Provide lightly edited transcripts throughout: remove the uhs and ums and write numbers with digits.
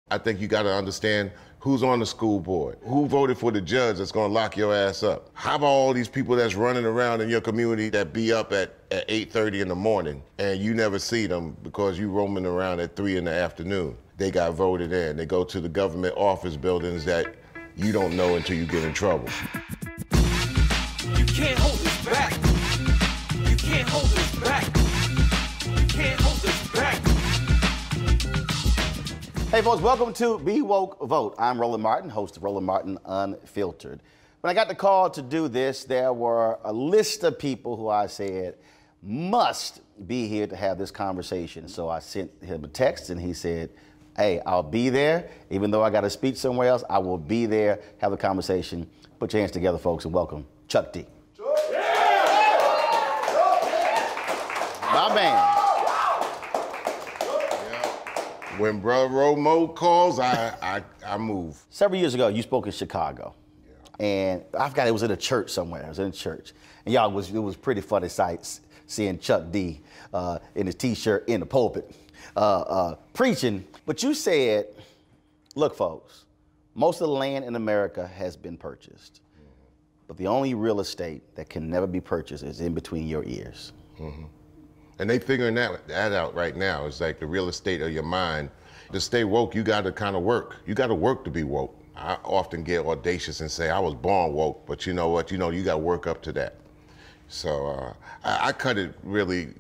I think you got to understand who's on the school board, who voted for the judge that's going to lock your ass up. How about all these people that's running around in your community that be up at 8:30 in the morning and you never see them because you roaming around at 3 in the afternoon? They got voted in. They go to the government office buildings that you don't know until you get in trouble. You can't hold us back. You can't hold us back. You can't hold us back. Hey folks, welcome to Be Woke Vote. I'm Roland Martin, host of Roland Martin Unfiltered. When I got the call to do this, there were a list of people who I said must be here to have this conversation. So I sent him a text and he said, hey, I'll be there. Even though I got a speech somewhere else, I will be there, have a conversation. Put your hands together, folks, and welcome Chuck D. My man. When Brother Romo calls, I move. Several years ago, you spoke in Chicago. Yeah. And I forgot, it was in a church somewhere. It was in a church. And y'all, it was pretty funny sight seeing Chuck D in his T-shirt in the pulpit preaching. But you said, look, folks, most of the land in America has been purchased. Mm-hmm. But the only real estate that can never be purchased is in between your ears. Mm-hmm. And they figuring that out right now. It's like the real estate of your mind. To stay woke, you got to kind of work. You got to work to be woke. I often get audacious and say, I was born woke, but you know what? You got to work up to that. So I cut it really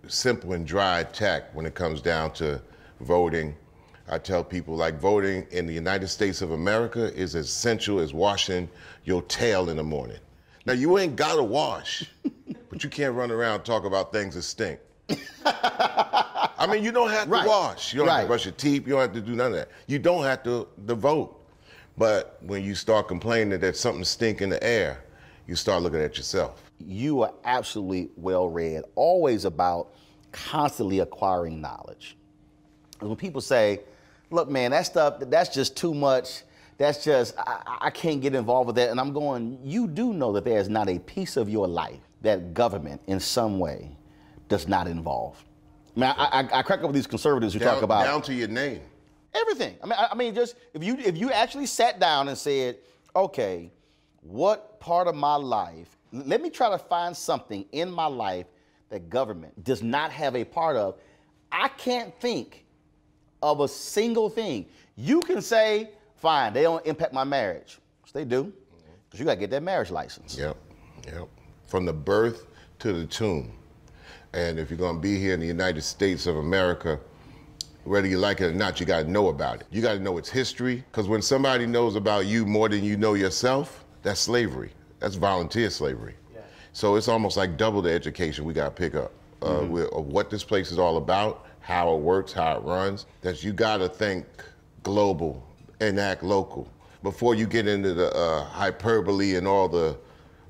simple and dry tack when it comes down to voting. I tell people, like, voting in the United States of America is as essential as washing your tail in the morning. Now, you ain't got to wash, but you can't run around and talk about things that stink. I mean, you don't have to wash. You don't have to brush your teeth. You don't have to do none of that. You don't have to vote. But when you start complaining that something stink in the air, you start looking at yourself. You are absolutely well-read, always about constantly acquiring knowledge. And when people say, look, man, that stuff, that's just too much. That's just, I can't get involved with that. And I'm going, you do know that there is not a piece of your life that government in some way does not involve. I mean, I crack up with these conservatives who talk about down to your name. Everything. I mean, just if you actually sat down and said, okay, what part of my life, let me try to find something in my life that government does not have a part of. I can't think of a single thing. You can say, fine, they don't impact my marriage. Which they do, because you got to get that marriage license. Yep. From the birth to the tomb. And if you're going to be here in the United States of America, Whether you like it or not, you got to know about it. You got to know its history, because when somebody knows about you more than you know yourself, that's slavery. That's volunteer slavery. Yeah. So it's almost like double the education we got to pick up of what this place is all about, how it works, how it runs. That you got to think global and act local before you get into the hyperbole and all the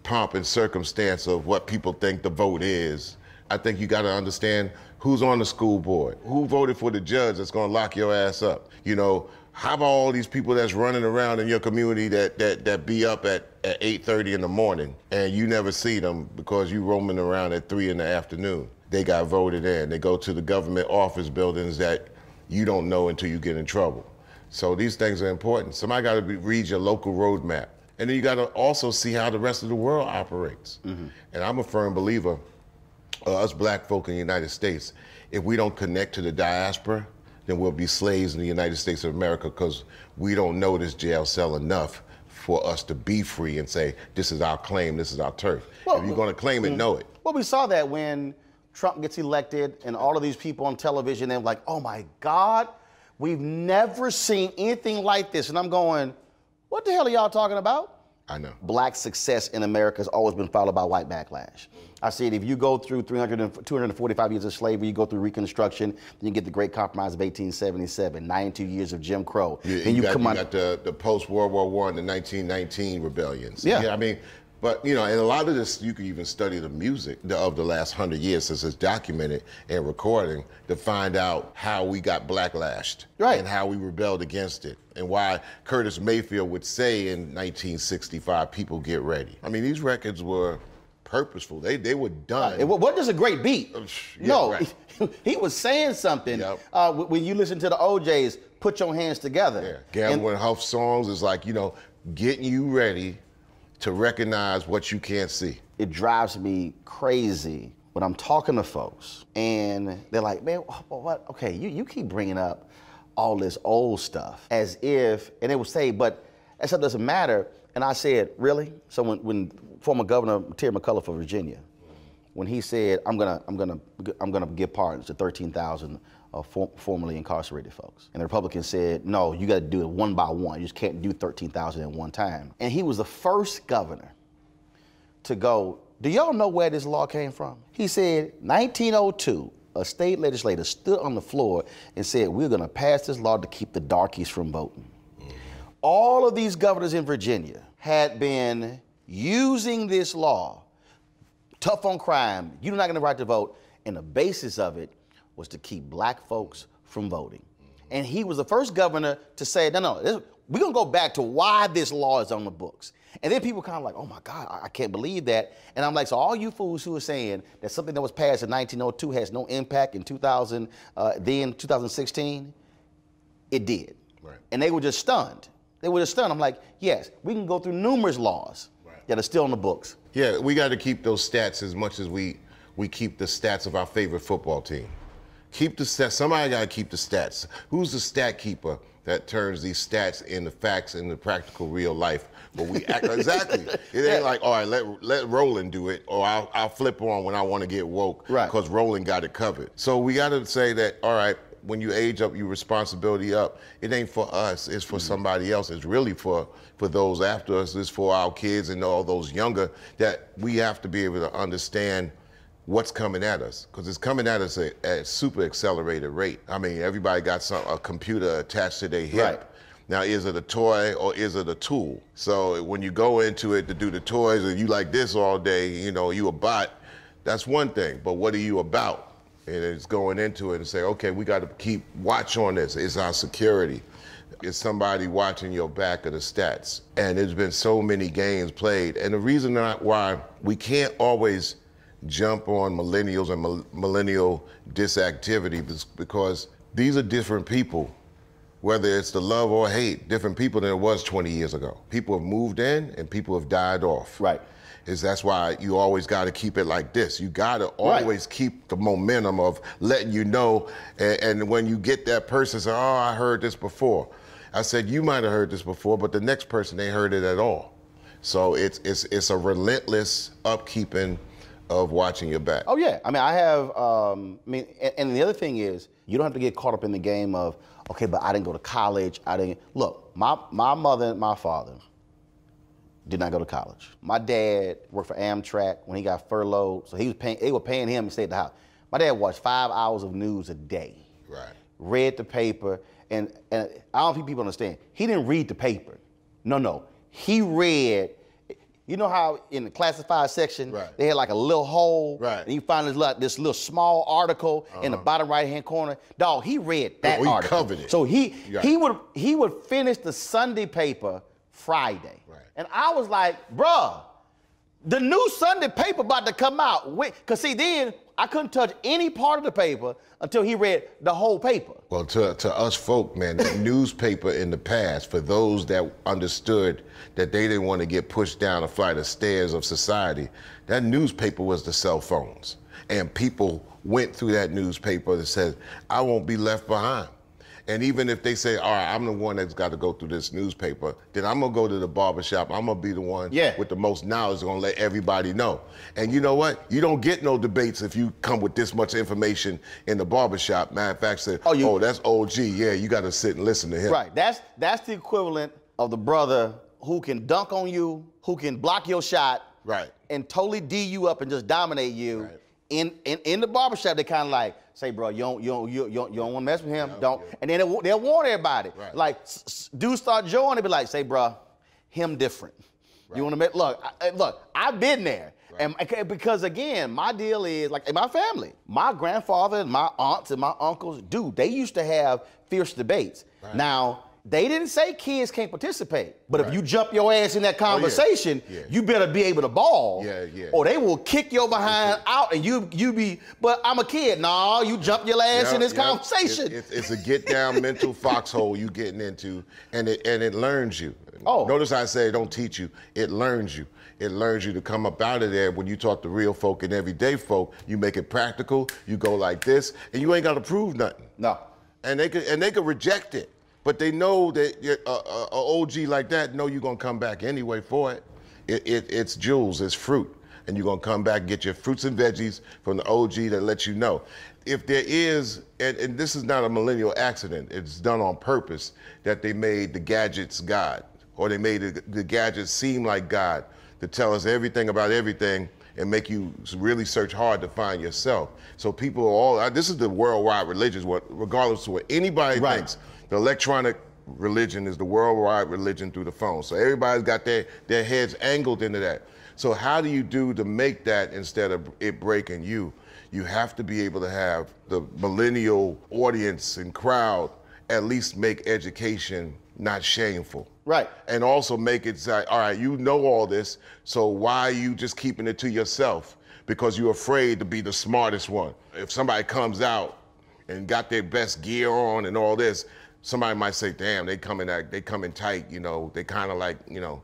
pomp and circumstance of what people think the vote is. I think you got to understand who's on the school board, who voted for the judge that's going to lock your ass up. You know, how about all these people that's running around in your community that be up at 8:30 in the morning and you never see them because you roaming around at 3 in the afternoon? They got voted in. They go to the government office buildings that you don't know until you get in trouble. So these things are important. Somebody got to read your local roadmap. And then you got to also see how the rest of the world operates. And I'm a firm believer, us black folk in the United States, if we don't connect to the diaspora, then we'll be slaves in the United States of America, because we don't know this jail cell enough for us to be free and say, this is our claim, this is our turf. Well, if you're going to claim it, know it. Well, we saw that when Trump gets elected and all of these people on television, they're like, oh my God, we've never seen anything like this. And I'm going, what the hell are y'all talking about? I know. Black success in America has always been followed by white backlash. I said, if you go through 245 years of slavery, you go through Reconstruction, then you get the Great Compromise of 1877, 92 years of Jim Crow. Then you got the post-World War I, the 1919 rebellions. Yeah. I mean, but, you know, and a lot of this, you can even study the music of the last 100 years since it's documented and recording to find out how we got blacklashed. Right. And how we rebelled against it. And why Curtis Mayfield would say in 1965, people get ready. I mean, these records were purposeful. They were done. What does a great beat? Yeah, No, right. He was saying something. Yep. When you listen to the OJs, put your hands together. Yeah. Gamble and Huff songs is like, you know, getting you ready to recognize what you can't see. It drives me crazy when I'm talking to folks and they're like, man, what? Okay, you keep bringing up all this old stuff as if, and they would say, but that stuff doesn't matter. And I said, really? So when former Governor Terry McCullough for Virginia, when he said, I'm gonna give pardons to 13,000 formerly incarcerated folks, and the Republicans said, no, you got to do it one by one. You just can't do 13,000 at one time. And he was the first governor to go, do y'all know where this law came from? He said, 1902. A state legislator stood on the floor and said, we're going to pass this law to keep the darkies from voting. All of these governors in Virginia had been using this law, tough on crime, you're not going to right to vote, and the basis of it was to keep black folks from voting. And he was the first governor to say, no, we're going to go back to why this law is on the books. And then people kind of like, oh my God, I can't believe that. And I'm like, so all you fools who are saying that something that was passed in 1902 has no impact in 2016, it did. Right. And they were just stunned. They were just stunned. I'm like, yes, we can go through numerous laws that are still on the books. Yeah, we got to keep those stats as much as we keep the stats of our favorite football team. Keep the stats. Somebody got to keep the stats. Who's the stat keeper that turns these stats into facts in the practical real life? But we act exactly. It ain't like, all right, let Roland do it, or I'll flip on when I want to get woke, because Roland got it covered. So we got to say that, all right, when you age up, your responsibility up, it ain't for us, it's for somebody else. It's really for those after us. It's for our kids and all those younger, that we have to be able to understand what's coming at us, because it's coming at us at a super accelerated rate. I mean, everybody got a computer attached to their hip. Right. Now, is it a toy or is it a tool? So when you go into it to do the toys and you like this all day, you know, you a bot, that's one thing, but what are you about? And it's going into it and say, okay, we got to keep watch on this. It's our security. It's somebody watching your back of the stats. And there's been so many games played. And the reason why we can't always jump on millennials and millennial disactivity is because these are different people, whether it's the love or hate, different people than it was 20 years ago. People have moved in and people have died off. Right. That's why you always got to keep it like this. You got to always keep the momentum of letting you know, and when you get that person say, oh, I heard this before. I said, you might have heard this before, but the next person ain't heard it at all. So it's a relentless upkeeping of watching your back. Oh yeah, I mean, I have, and the other thing is, You don't have to get caught up in the game of, okay, but I didn't go to college. Look, my mother and my father did not go to college. My dad worked for Amtrak when he got furloughed, so they were paying him to stay at the house. My dad watched 5 hours of news a day. Right. Read the paper, and I don't think people understand. He didn't read the paper. No. He read. You know how in the classified section, they had like a little hole, and you find this little small article in the bottom right-hand corner? Dog, he read that article. He covered it. So he would finish the Sunday paper Friday. Right. And I was like, bruh, the new Sunday paper about to come out. Because see, then I couldn't touch any part of the paper until he read the whole paper. Well, to us folk, man, the newspaper in the past, for those that understood that they didn't want to get pushed down a flight of stairs of society, that newspaper was the cell phones. And people went through that newspaper and said, I won't be left behind. And even if they say, all right, I'm the one that's got to go through this newspaper, then I'm going to go to the barbershop. I'm going to be the one with the most knowledge, going to let everybody know. And you know what? You don't get no debates if you come with this much information in the barbershop. Matter of fact, say, oh, that's OG. Yeah, you got to sit and listen to him. Right. That's the equivalent of the brother who can dunk on you, who can block your shot, and totally D you up and just dominate you. Right. In the barbershop, they kind of like, say, bro, you don't want to mess with him. Don't. And then they'll warn everybody. Right. Like, dudes start joining, they be like, say, bro, him different. Right. You want to mess? Look, I've been there. Right. And because, again, my deal is, like, in my family, my grandfather and my aunts and my uncles, dude, they used to have fierce debates. Right. Now, they didn't say kids can't participate, but if you jump your ass in that conversation, you better be able to ball, or they will kick your behind out, and you be. But I'm a kid. No, you jump your ass in this conversation. It's a get down mental foxhole you getting into, and it learns you. Notice I say don't teach you. It learns you. It learns you to come up out of there. When you talk to real folk and everyday folk, you make it practical. You go like this, and you ain't got to prove nothing. No. And they could reject it. But they know that a OG like that know you're gonna come back anyway for it. It's jewels, it's fruit. And you're gonna come back and get your fruits and veggies from the OG that lets you know. If there is, and this is not a millennial accident, it's done on purpose, that they made the gadgets God, or they made the gadgets seem like God to tell us everything about everything and make you really search hard to find yourself. So people are all, this is the worldwide religions, regardless of what anybody thinks. The electronic religion is the worldwide religion through the phone. So everybody's got their heads angled into that. So how do you do to make that instead of it breaking you? You have to be able to have the millennial audience and crowd at least make education not shameful. Right. And also make it say, all right, you know all this, so why are you just keeping it to yourself? Because you're afraid to be the smartest one. If somebody comes out and got their best gear on and all this, somebody might say, damn, they coming tight, you know, they kind of like, you know,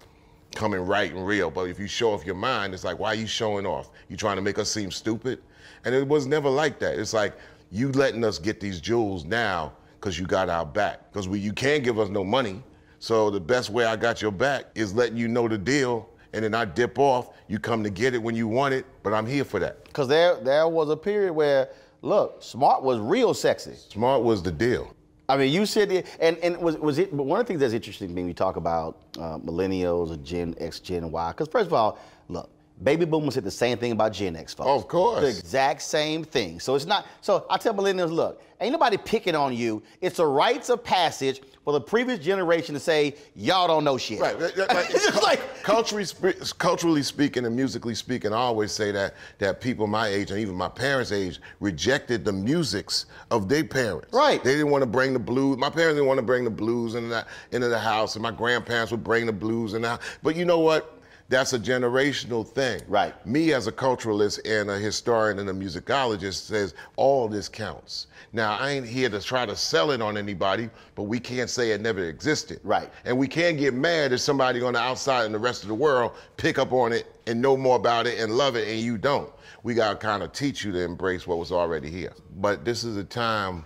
coming right and real. But if you show off your mind, it's like, why are you showing off? You trying to make us seem stupid? And it was never like that. It's like, you letting us get these jewels now because you got our back. Because you can't give us no money. So the best way I got your back is letting you know the deal, and then I dip off, you come to get it when you want it, but I'm here for that. Because there was a period where, look, smart was real sexy. Smart was the deal. I mean, you said it, and was it? But one of the things that's interesting when we talk about millennials or Gen X, Gen Y, because first of all, look, baby boomers said the same thing about Gen X folks. Oh, of course. The exact same thing. So it's not. So I tell millennials, look, ain't nobody picking on you. It's a rites of passage for the previous generation to say y'all don't know shit. Right. Culturally speaking and musically speaking, I always say that people my age and even my parents' age rejected the musics of their parents. Right. They didn't want to bring the blues. My parents didn't want to bring the blues into the house, and my grandparents would bring the blues in the house. But you know what? That's a generational thing. Right. Me as a culturalist and a historian and a musicologist says all this counts. Now, I ain't here to try to sell it on anybody, but we can't say it never existed. Right. And we can't get mad if somebody on the outside and the rest of the world pick up on it and know more about it and love it and you don't. We gotta kind of teach you to embrace what was already here. But this is a time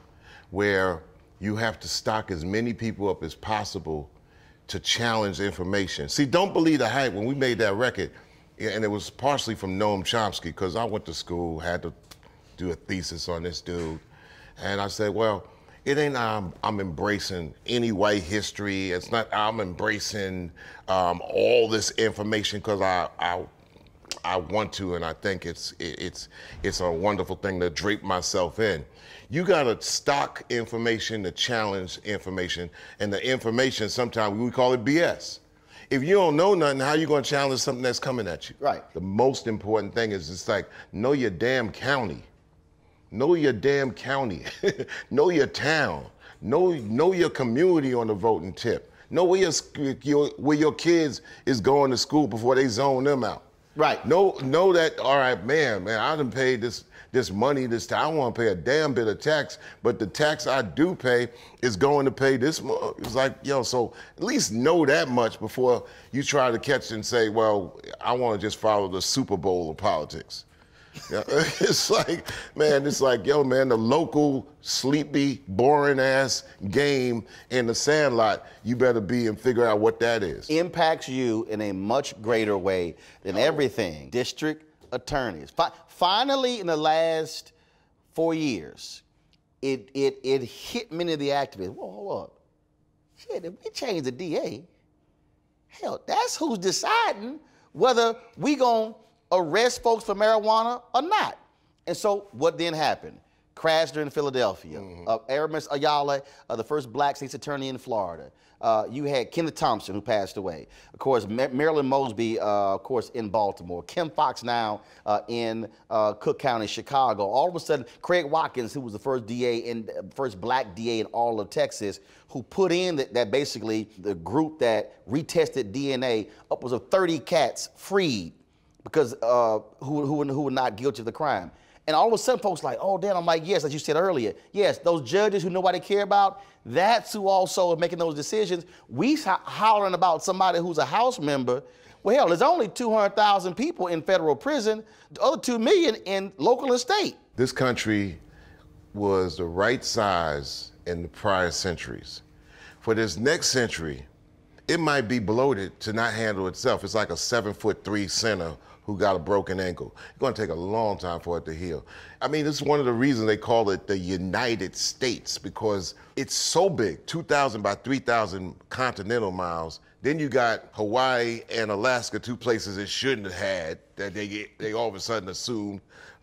where you have to stock as many people up as possible to challenge information. See, don't believe the hype. When we made that record, and it was partially from Noam Chomsky, because I went to school, had to do a thesis on this dude, And I said, well, it ain't I'm embracing any white history. It's not I'm embracing all this information because I want to, and I think it's a wonderful thing to drape myself in. You gotta stock information to challenge information, and the information sometimes we call it BS. If you don't know nothing, how you gonna challenge something that's coming at you? Right. The most important thing is it's like know your damn county. Know your damn county. Know your town. Know your community on the voting tip. Know where your kids is going to school before they zone them out. Right. Know that, all right, man, I done paid this money this time. I don't want to pay a damn bit of tax, but the tax I do pay is going to pay this much. It's like, yo, so at least know that much before you try to catch and say, well, I want to just follow the Super Bowl of politics. Yeah, it's like, yo, man, the local, sleepy, boring ass game in the Sandlot, you better be and figure out what that is. Impacts you in a much greater way than everything. District attorneys. Finally, in the last 4 years, it hit many of the activists. Whoa, hold up. Shit, if we change the DA, hell, that's who's deciding whether we gonna arrest folks for marijuana or not. And so what then happened? Crashed in Philadelphia. Aramis Ayala, the first black state's attorney in Florida. You had Kenneth Thompson, who passed away. Of course, Marilyn Mosby, of course, in Baltimore. Kim Foxx now in Cook County, Chicago. All of a sudden, Craig Watkins, who was the first DA and first black DA in all of Texas, who put in that basically the group that retested DNA, upwards of 30 cats freed because who were not guilty of the crime. And all of a sudden, folks like, oh, damn, I'm like, yes, as you said earlier, yes, those judges who nobody care about, that's who also are making those decisions. We hollering about somebody who's a House member. Well, hell, there's only 200,000 people in federal prison, the other 2 million in local and state. This country was the right size in the prior centuries. For this next century, it might be bloated to not handle itself. It's like a 7'3" center who got a broken ankle. It's gonna take a long time for it to heal. I mean, this is one of the reasons they call it the United States, because it's so big, 2,000 by 3,000 continental miles. Then you got Hawaii and Alaska, 2 places it shouldn't have had, that they all of a sudden assumed,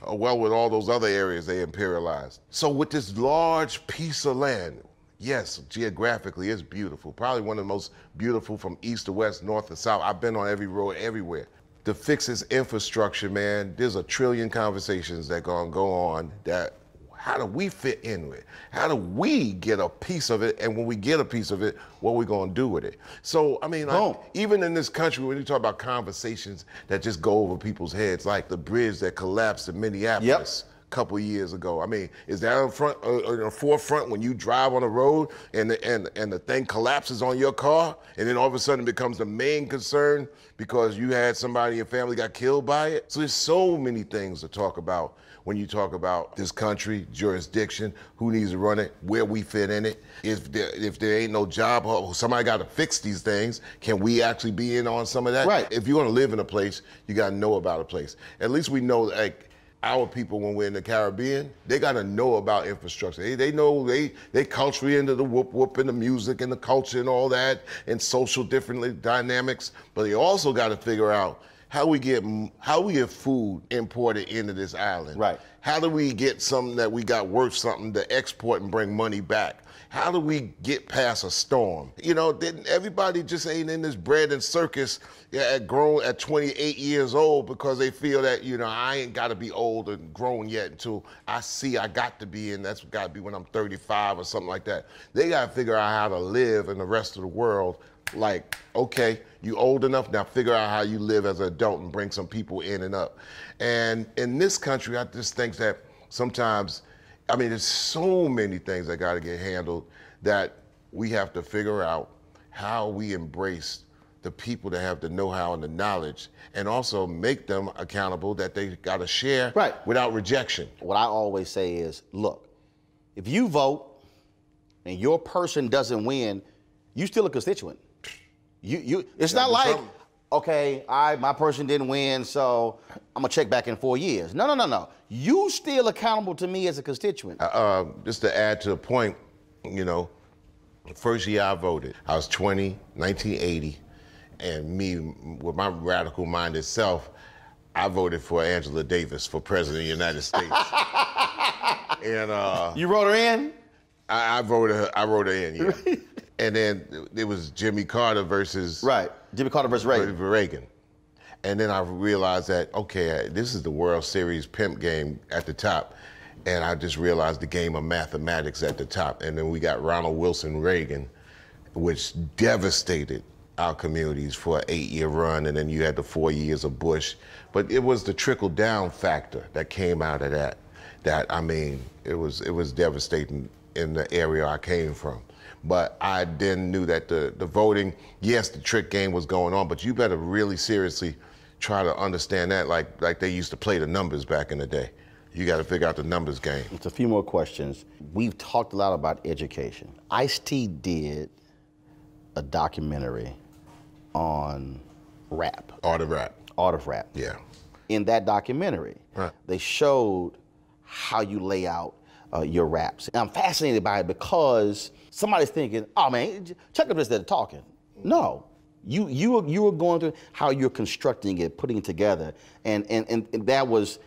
well, with all those other areas they imperialized. So with this large piece of land, yes, geographically it's beautiful. Probably one of the most beautiful from east to west, north to south. I've been on every road everywhere. To fix its infrastructure, man, there's a trillion conversations that gonna go on that, how do we fit in with it? How do we get a piece of it? And when we get a piece of it, what are we gonna do with it? So, I mean, like, even in this country, when you talk about conversations that just go over people's heads, like the bridge that collapsed in Minneapolis. Couple years ago. I mean, is that in the forefront when you drive on the road and the thing collapses on your car, and then all of a sudden it becomes the main concern because you had somebody in your family got killed by it? So there's so many things to talk about when you talk about this country, jurisdiction, who needs to run it, where we fit in it. If there ain't no job, somebody got to fix these things. Can we actually be in on some of that? Right. If you're gonna live in a place, you got to know about a place. At least we know, like, our people, when we're in the Caribbean, they got to know about infrastructure. They know they culturally into the whoop and the music and the culture and all that and social different dynamics, but they also got to figure out how we get food imported into this island. Right. How do we get something that we got worth something to export and bring money back? How do we get past a storm? You know, everybody just ain't in this bread and circus grown at 28 years old because they feel that, you know, I ain't got to be old and grown yet until I see I got to be, and that's got to be when I'm 35 or something like that. They got to figure out how to live in the rest of the world. Like, okay, you old enough, now figure out how you live as an adult and bring some people in and up. And in this country, I just think that sometimes, I mean, there's so many things that got to get handled that we have to figure out how we embrace the people that have the know-how and the knowledge, and also make them accountable that they got to share without rejection. What I always say is, look, if you vote and your person doesn't win, you still a constituent. It's not like, okay, all right, my person didn't win, so I'm gonna check back in 4 years. No, no, no, no. You still accountable to me as a constituent. Just to add to the point, you know, the first year I voted, I was 20, 1980, and me, with my radical-minded self, I voted for Angela Davis for President of the United States. And you wrote her in? I wrote her in, yeah. And then it was Jimmy Carter versus Right, Jimmy Carter versus Reagan. And then I realized that, okay, this is the World Series pimp game at the top. And I just realized the game of mathematics at the top. And then we got Ronald Wilson Reagan, which devastated our communities for an 8-year run. And then you had the 4 years of Bush. But it was the trickle down factor that came out of that. I mean, it was devastating in the area I came from. But I then knew that the voting, yes, the trick game was going on, but you better really seriously try to understand that like they used to play the numbers back in the day. You got to figure out the numbers game. It's a few more questions. We've talked a lot about education. Ice-T did a documentary on rap. Art of Rap. Art of Rap. Yeah. In that documentary, Right. they showed how you lay out your raps. And I'm fascinated by it because somebody's thinking, oh man, check up this, they're talking. No, you are going through how you're constructing it, putting it together. And that was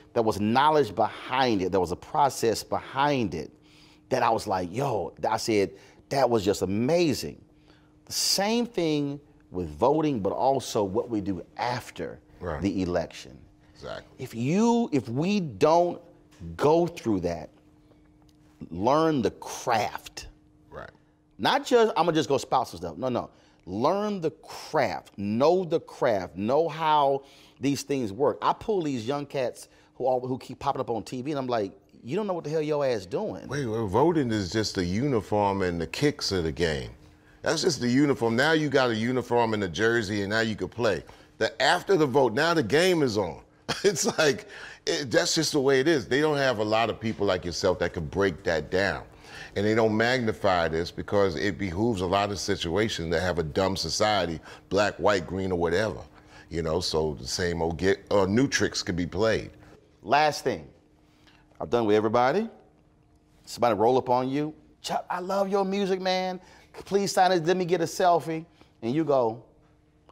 knowledge behind it. There was a process behind it that I was like, yo, I said, that was just amazing. The same thing with voting, but also what we do after Right. the election. Exactly. If we don't go through that, learn the craft. Right. Not just, I'm gonna just go spout some stuff. No, no. Learn the craft. Know the craft. Know how these things work. I pull these young cats who keep popping up on TV, and I'm like, you don't know what the hell your ass doing. Wait, voting is just the uniform and the kicks of the game. That's just the uniform. Now you got a uniform and a jersey, and now you can play. After the vote, now the game is on. It's like, that's just the way it is. They don't have a lot of people like yourself that can break that down. And they don't magnify this because it behooves a lot of situations that have a dumb society, black, white, green, or whatever. You know, so the same old new tricks can be played. Last thing, I've done with everybody. Somebody roll up on you. Chuck, I love your music, man. Please sign it, let me get a selfie. And you go,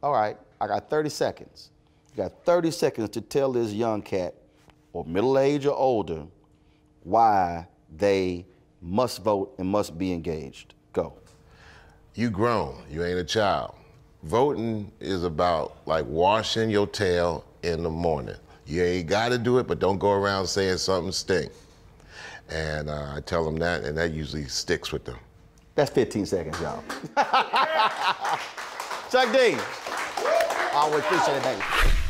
all right, I got 30 seconds. You got 30 seconds to tell this young cat, or middle age or older, why they must vote and must be engaged. Go. You grown, you ain't a child. Voting is about like washing your tail in the morning. You ain't gotta do it, but don't go around saying something stink. And I tell them that, and that usually sticks with them. That's 15 seconds, y'all. Chuck D. Always appreciate it, baby.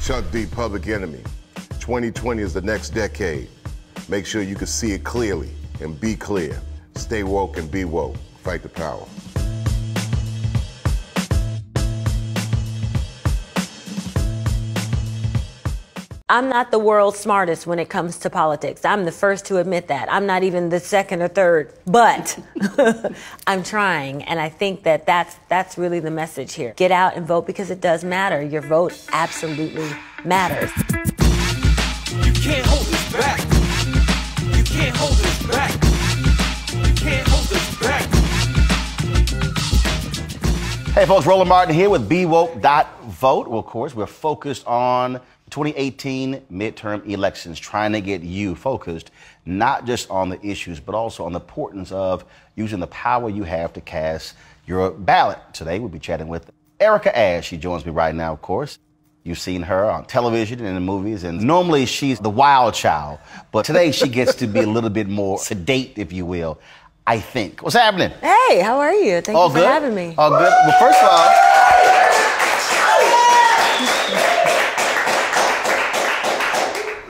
Chuck D, Public Enemy. 2020 is the next decade. Make sure you can see it clearly and be clear. Stay woke and be woke. Fight the power. I'm not the world's smartest when it comes to politics. I'm the first to admit that. I'm not even the second or third, but I'm trying. And I think that that's really the message here. Get out and vote because it does matter. Your vote absolutely matters. You can't hold us back. You can't hold us back. You can't hold us back. Hey folks, Roland Martin here with BeWoke.vote. Well, of course, we're focused on 2018 midterm elections, trying to get you focused not just on the issues, but also on the importance of using the power you have to cast your ballot. Today, we'll be chatting with Erica Ash. She joins me right now, of course. You've seen her on television and in the movies, and normally she's the wild child, but today she gets to be a little bit more sedate, if you will, I think. What's happening? Hey, how are you? Thank you for having me. All good. Well, first of all,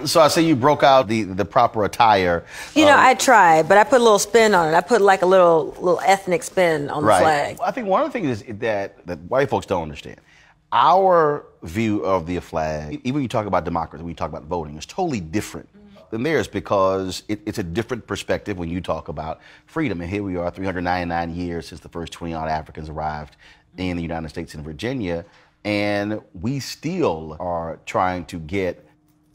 so I see you broke out the proper attire. You know, I tried, but I put a little spin on it. I put like a little ethnic spin on the flag. I think one of the things is that white folks don't understand. Our view of the flag, even when you talk about democracy, when you talk about voting, is totally different than theirs because it's a different perspective when you talk about freedom. And here we are, 399 years since the first 20-odd Africans arrived in the United States and Virginia. and we still are trying to get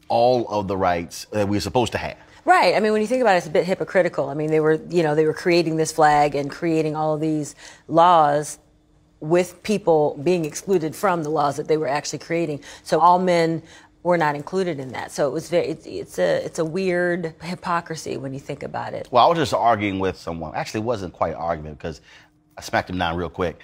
all of the rights that we're supposed to have. Right. I mean, when you think about it, it's a bit hypocritical. I mean, they were creating this flag and creating all of these laws with people being excluded from the laws that they were actually creating. So all men were not included in that. So it was it's a weird hypocrisy when you think about it. Well, I was just arguing with someone. Actually, it wasn't quite an argument because I smacked him down real quick.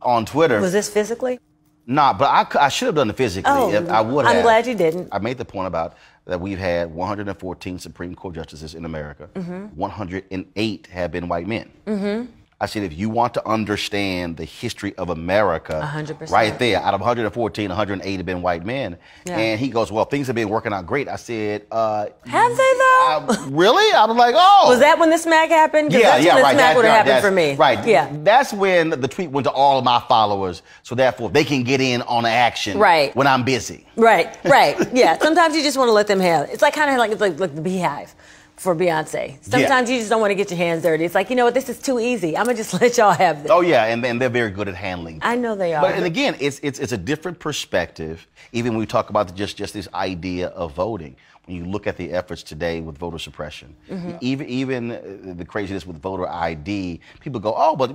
On Twitter. Was this physically? Nah, but I should have done it physically. Oh, I would have. I'm glad you didn't. I made the point about that we've had 114 Supreme Court justices in America. 108 have been white men. I said, if you want to understand the history of America, 100%. right there, out of 114, 108 have been white men. Yeah. And he goes, well, things have been working out great. I said, have they though? Really? I was like, oh. Was that when the smack happened? That's when the smack would have happened for me. Right. Yeah. That's when the tweet went to all of my followers, so therefore they can get in on the action when I'm busy. Right. Yeah. Sometimes you just want to let them have it. It's like kind of like the Beehive for Beyonce. Sometimes you just don't want to get your hands dirty. It's like, you know what, this is too easy. I'm going to just let y'all have this. Oh, yeah, and they're very good at handling. I know they are. But and again, it's a different perspective, even when we talk about just this idea of voting. When you look at the efforts today with voter suppression, even the craziness with voter ID, people go, oh, but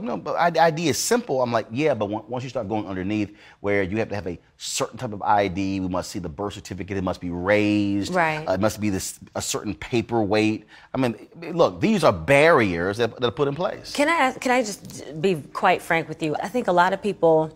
ID is simple. I'm like, yeah, but once you start going underneath where you have to have a certain type of ID, we must see the birth certificate, it must be raised, it must be a certain paperweight. I mean, look, these are barriers that are put in place. Can I just be quite frank with you? I think a lot of people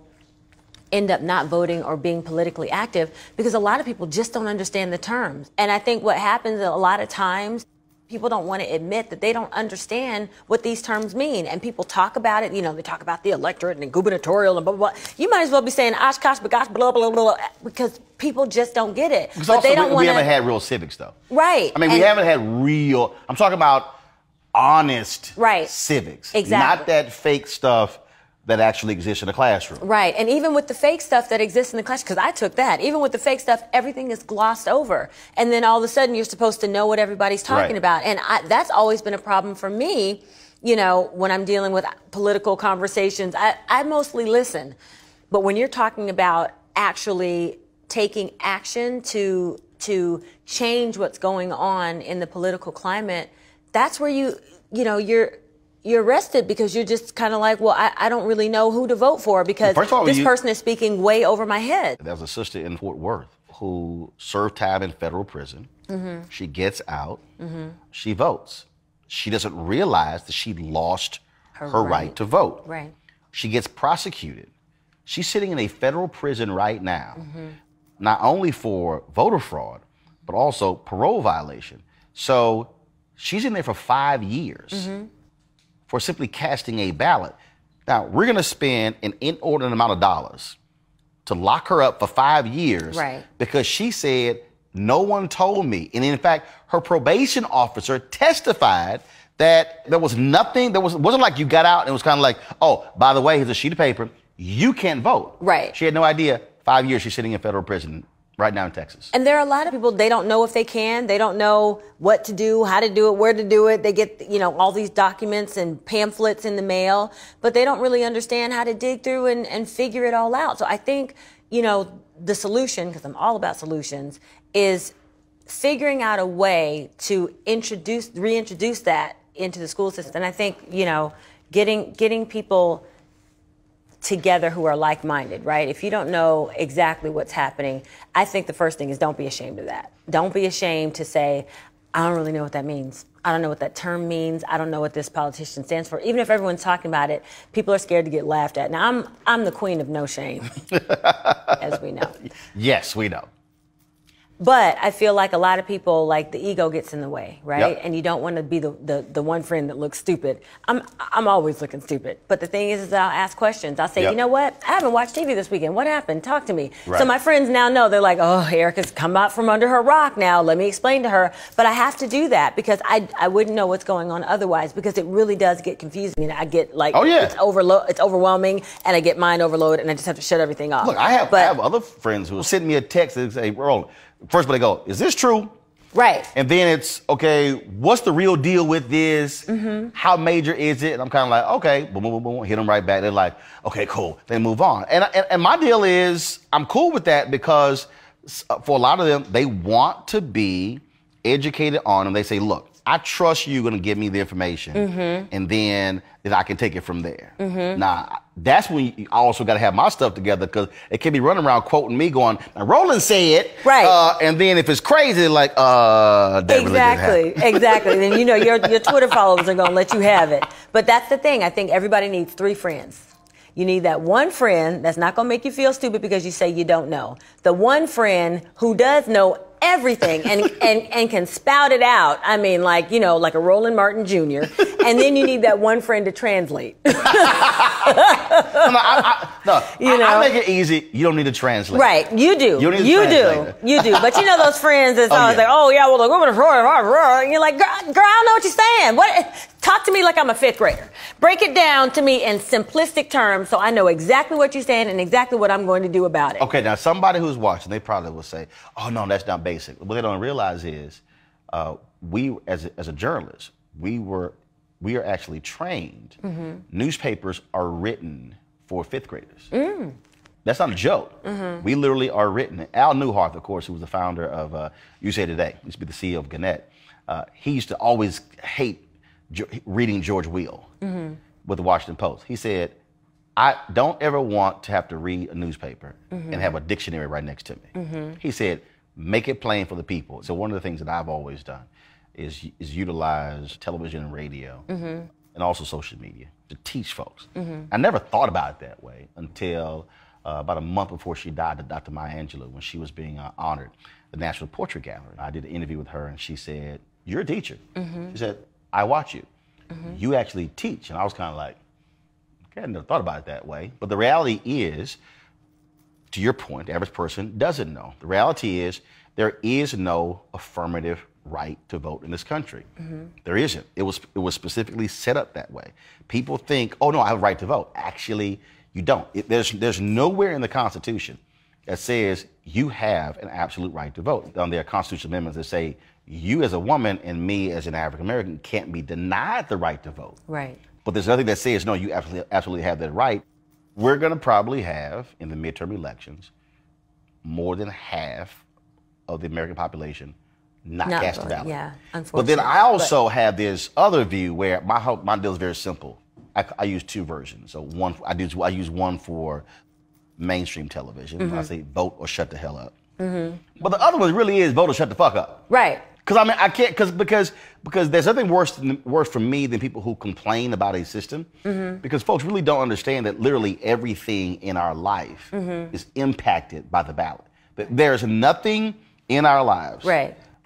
end up not voting or being politically active because a lot of people just don't understand the terms. And I think what happens a lot of times, people don't want to admit that they don't understand what these terms mean. And people talk about it, they talk about the electorate and gubernatorial and blah, blah, blah. You might as well be saying Oshkosh, bagosh, blah, blah, blah, because people just don't get it. Because but also we haven't had real civics, though. Right. I mean, we haven't had real, I'm talking about honest civics. Exactly. Not that fake stuff that actually exists in the classroom. Right, and even with the fake stuff that exists in the classroom, because I took that, even with the fake stuff, everything is glossed over. And then all of a sudden you're supposed to know what everybody's talking about. And that's always been a problem for me, when I'm dealing with political conversations. I mostly listen. But when you're talking about actually taking action to change what's going on in the political climate, that's where you're arrested because you're just kind of like, well, I don't really know who to vote for because this person is speaking way over my head. There's a sister in Fort Worth who served time in federal prison. She gets out. She votes. She doesn't realize that she lost her right to vote. Right. She gets prosecuted. She's sitting in a federal prison right now, not only for voter fraud, but also parole violation. So she's in there for 5 years. For simply casting a ballot. Now, we're going to spend an inordinate amount of dollars to lock her up for 5 years because she said, no one told me. And in fact, her probation officer testified that there was nothing, it wasn't like you got out and it was kind of like, oh, by the way, here's a sheet of paper, you can't vote. Right. She had no idea. 5 years she's sitting in federal prison right now in Texas. And there are a lot of people, they don't know if they can. They don't know what to do, how to do it, where to do it. They get, all these documents and pamphlets in the mail, but they don't really understand how to dig through and figure it all out. So I think, the solution, because I'm all about solutions, is figuring out a way to reintroduce that into the school system. And I think, getting people together who are like-minded, right? If you don't know exactly what's happening, I think the first thing is don't be ashamed of that. Don't be ashamed to say, I don't really know what that means. I don't know what that term means. I don't know what this politician stands for. Even if everyone's talking about it, people are scared to get laughed at. Now, I'm the queen of no shame, as we know. Yes, we know. But I feel like a lot of people, like the ego gets in the way, right? Yep. And you don't want to be the one friend that looks stupid. I'm always looking stupid. But the thing is I'll ask questions. I'll say, you know what? I haven't watched TV this weekend. What happened? Talk to me. Right. So my friends now know. They're like, oh, Erica's come out from under her rock now. Let me explain to her. But I have to do that because I wouldn't know what's going on otherwise because it really does get confusing. And I get like, it's overwhelming and I get mind overload and I just have to shut everything off. Look, I have other friends who send me a text and say, Roland, first, they go, is this true? Right. And then it's, okay, what's the real deal with this? How major is it? And I'm kind of like, okay, boom, boom, boom, boom, hit them right back. They're like, okay, cool. They move on. And my deal is, I'm cool with that because for a lot of them, they want to be educated on them. They say, look, I trust you're going to give me the information, and then I can take it from there. Now, that's when you also got to have my stuff together, because it can be running around quoting me going, now, Roland said, right. And then if it's crazy, like, that really didn't happen. Exactly. Then, you know, your Twitter followers are going to let you have it. But that's the thing. I think everybody needs 3 friends. You need that one friend that's not going to make you feel stupid because you say you don't know. The one friend who does know everything and can spout it out. I mean, like, you know, like a Roland Martin Jr. And then you need that one friend to translate. I make it easy. You don't need to translate. Right. You do. You do. But you know those friends that's always like, oh, yeah, well, the woman, and you're like, girl, I don't know what you're saying. What? Talk to me like I'm a 5th grader. Break it down to me in simplistic terms so I know exactly what you're saying and exactly what I'm going to do about it. Okay, now somebody who's watching, they probably will say, oh, no, that's not basic. What they don't realize is we, as a journalist, we are actually trained. Newspapers are written for 5th graders. That's not a joke. We literally are written. Al Newhart, of course, who was the founder of USA Today, used to be the CEO of Gannett, he used to always hate reading George Will with the Washington Post. He said, I don't ever want to have to read a newspaper and have a dictionary right next to me. He said, make it plain for the people. So one of the things that I've always done is utilize television and radio and also social media to teach folks. I never thought about it that way until about a month before she died, Dr. Maya Angelou, when she was being honored at the National Portrait Gallery. I did an interview with her and she said, you're a teacher. She said, I watch you. You actually teach. And I was kind of like, okay, I never thought about it that way. But the reality is, to your point, the average person doesn't know. The reality is there is no affirmative right to vote in this country. There isn't. It was specifically set up that way. People think, oh no, I have a right to vote. Actually, you don't. There's nowhere in the Constitution that says you have an absolute right to vote. There are constitutional amendments that say you as a woman and me as an African American can't be denied the right to vote. Right. But there's nothing that says, no, you absolutely have that right. We're going to probably have, in the midterm elections, more than half of the American population not cast a ballot. Yeah, unfortunately. But then I also have this other view where my deal is very simple. I use 2 versions. So I use one for mainstream television. I say vote or shut the hell up. But the other one really is vote or shut the fuck up. Right. Because I mean I can't because there's nothing worse for me than people who complain about a system. Because folks really don't understand that literally everything in our life is impacted by the ballot. That there's nothing in our lives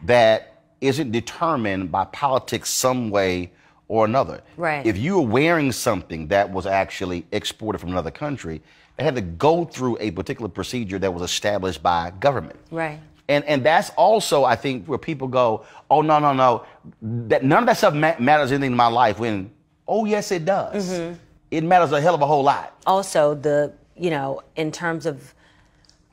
that isn't determined by politics some way or another. Right. If you were wearing something that was actually exported from another country, it had to go through a particular procedure that was established by government. Right. And that's also, I think, where people go, oh, no, that none of that stuff matters anything in my life, when, oh, yes, it does. It matters a hell of a whole lot. Also, in terms of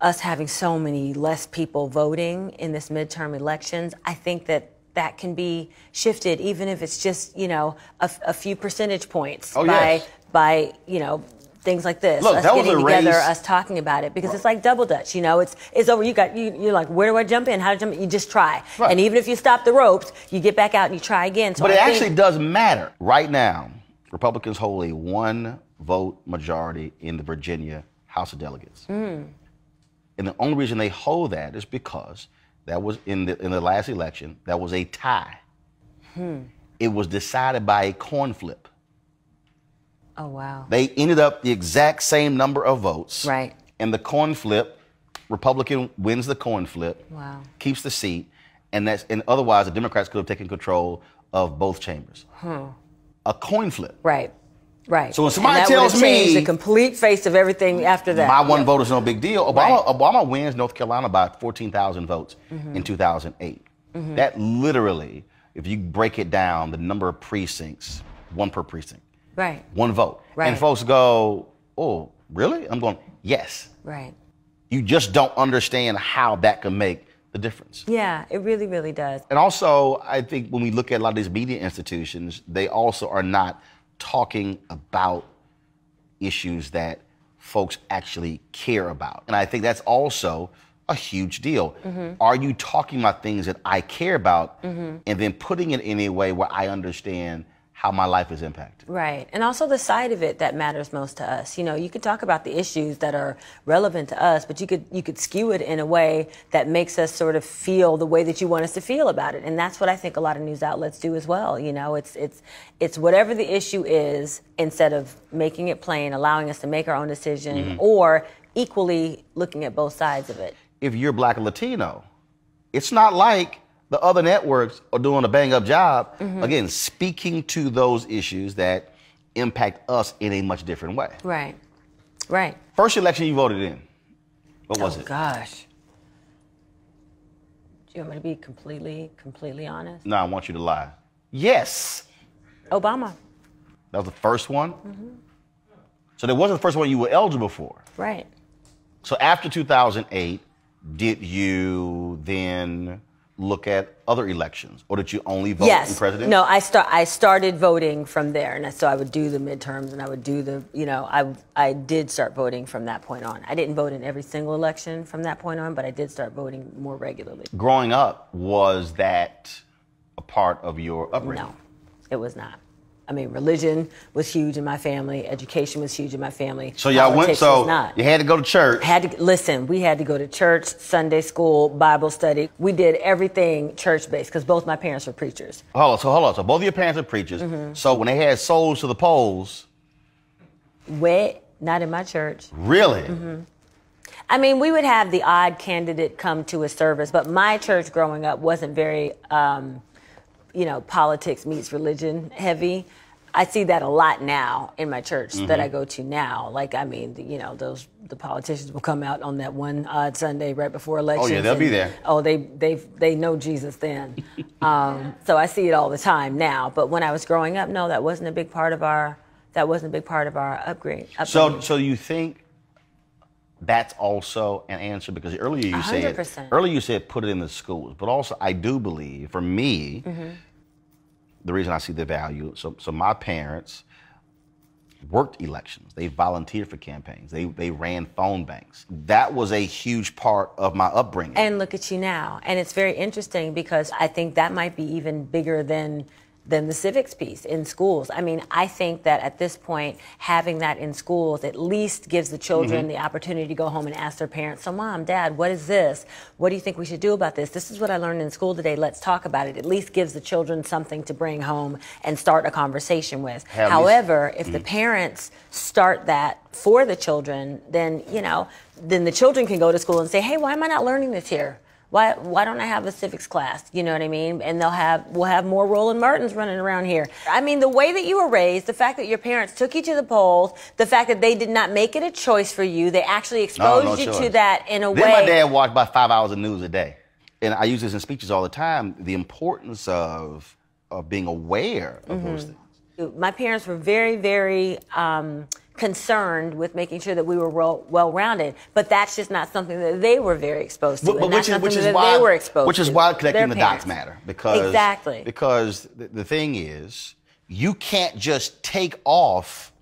us having so many less people voting in this midterm elections, I think that can be shifted, even if it's just, a fefew percentage points by things like this. Look, us that was getting a race. together, us talking about it, because it's like double dutch. It's over. You're like, where do I jump in? How to jump in? You just try. Right. And even if you stop the ropes, you get back out and you try again. So but it actually does matter. Right now, Republicans hold a 1-vote majority in the Virginia House of Delegates. And the only reason they hold that is because that was in the last election, that was a tie. It was decided by a coin flip. Oh, wow. They ended up the exact same number of votes. Right. And the coin flip, Republican wins the coin flip. Wow. Keeps the seat. And otherwise the Democrats could have taken control of both chambers. A coin flip. Right. Right. So when somebody and that tells me changed the complete face of everything after that. My one vote is no big deal. Obama wins North Carolina by 14,000 votes in 2008. That literally, if you break it down, the number of precincts, 1 per precinct. Right. 1 vote. Right. And folks go, oh, really? I'm going, yes. Right. You just don't understand how that can make the difference. Yeah, it really, really does. And also, I think when we look at a lot of these media institutions, they also are not talking about issues that folks actually care about. And I think that's also a huge deal. Are you talking about things that I care about and then putting it in a way where I understand how my life is impacted? Right. And also the side of it that matters most to us. You know, you could talk about the issues that are relevant to us, but you could skew it in a way that makes us sort of feel the way that you want us to feel about it. And that's what I think a lot of news outlets do as well. You know, it's whatever the issue is, instead of making it plain, allowing us to make our own decision, or equally looking at both sides of it. If you're Black or Latino, it's not like the other networks are doing a bang-up job, again, speaking to those issues that impact us in a much different way. Right. Right. First election you voted in, what was it? Oh, gosh. Do you want me to be completely honest? No, I want you to lie. Yes. Obama. That was the first one? So that wasn't the first one you were eligible for. Right. So after 2008, did you then look at other elections, or did you only vote in president? No, I started voting from there, and so I would do the midterms, and I would do the, you know, I did start voting from that point on. I didn't vote in every single election from that point on, but I did start voting more regularly. Growing up, was that a part of your upbringing? No, it was not. I mean, religion was huge in my family. Education was huge in my family. So y'all went, Politics so was not. you had to go to church. We had to go to church, Sunday school, Bible study. We did everything church-based because both my parents were preachers. Hold on. So both of your parents are preachers. So when they had souls to the polls. Wait, not in my church. Really? I mean, we would have the odd candidate come to a service, but my church growing up wasn't very, you know, politics meets religion heavy. I see that a lot now in my church that I go to now. Like, I mean, you know, the politicians will come out on that one odd Sunday right before elections. Oh yeah, they'll be there. Oh, they know Jesus then. So I see it all the time now. But when I was growing up, no, that wasn't a big part of our upbringing. So you think that's also an answer, because earlier you 100%. said put it in the schools, but also I do believe, for me, the reason I see the value, so my parents worked elections. They volunteered for campaigns. They ran phone banks. That was a huge part of my upbringing. And look at you now. And it's very interesting because I think that might be even bigger than the civics piece in schools. I mean, I think that at this point, having that in schools at least gives the children the opportunity to go home and ask their parents, so Mom, Dad, what is this? What do you think we should do about this? This is what I learned in school today. Let's talk about it. At least gives the children something to bring home and start a conversation with. However, if the parents start that for the children, then, you know, then the children can go to school and say, hey, why am I not learning this here? Why don't I have a civics class? You know what I mean? And we'll have more Roland Martins running around here. I mean, the way that you were raised, the fact that your parents took you to the polls, the fact that they did not make it a choice for you, they actually exposed you to that in a way. Then my dad watched about 5 hours of news a day. And I use this in speeches all the time, the importance of being aware of those things. My parents were very, very concerned with making sure that we were well-rounded, but that's just not something that they were very exposed to, and that's something that they were exposed to. Which is why connecting the dots matter, because exactly. Because the thing is, you can't just take off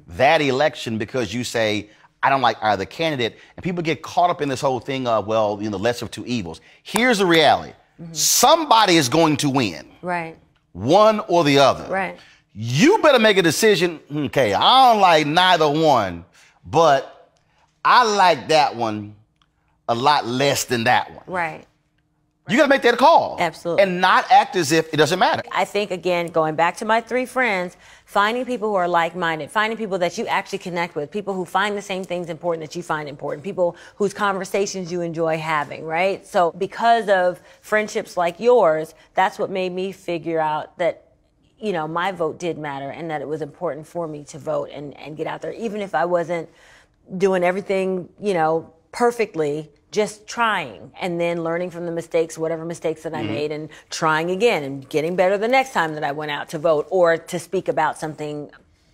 that election because you say, I don't like either candidate, and people get caught up in this whole thing of, well, you know, lesser of two evils. Here's the reality: somebody is going to win, right? One or the other, right? You better make a decision. Okay, I don't like neither one, but I like that one a lot less than that one. Right. You got to make that call. Absolutely. And not act as if it doesn't matter. I think, again, going back to my 3 friends, finding people who are like-minded, finding people that you actually connect with, people who find the same things important that you find important, people whose conversations you enjoy having, right? So because of friendships like yours, that's what made me figure out that, you know, my vote did matter and that it was important for me to vote and get out there, even if I wasn't doing everything, you know, perfectly, just trying and then learning from the mistakes, whatever mistakes that I made, and trying again and getting better the next time that I went out to vote or to speak about something,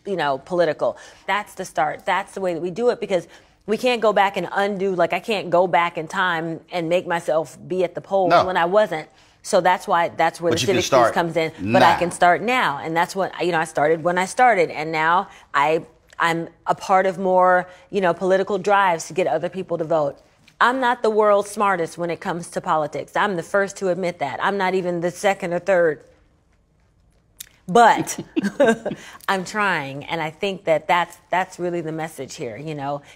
you know, political. That's the start. That's the way that we do it, because We can't go back and undo, like I can't go back in time and make myself be at the polls when I wasn't. So that's why, that's where the civic piece comes in. But I can start now. And that's what, I started when I started. And now I'm a part of more, political drives to get other people to vote. I'm not the world's smartest when it comes to politics. I'm the first to admit that. I'm not even the second or third. But I'm trying, and I think that that's really the message here.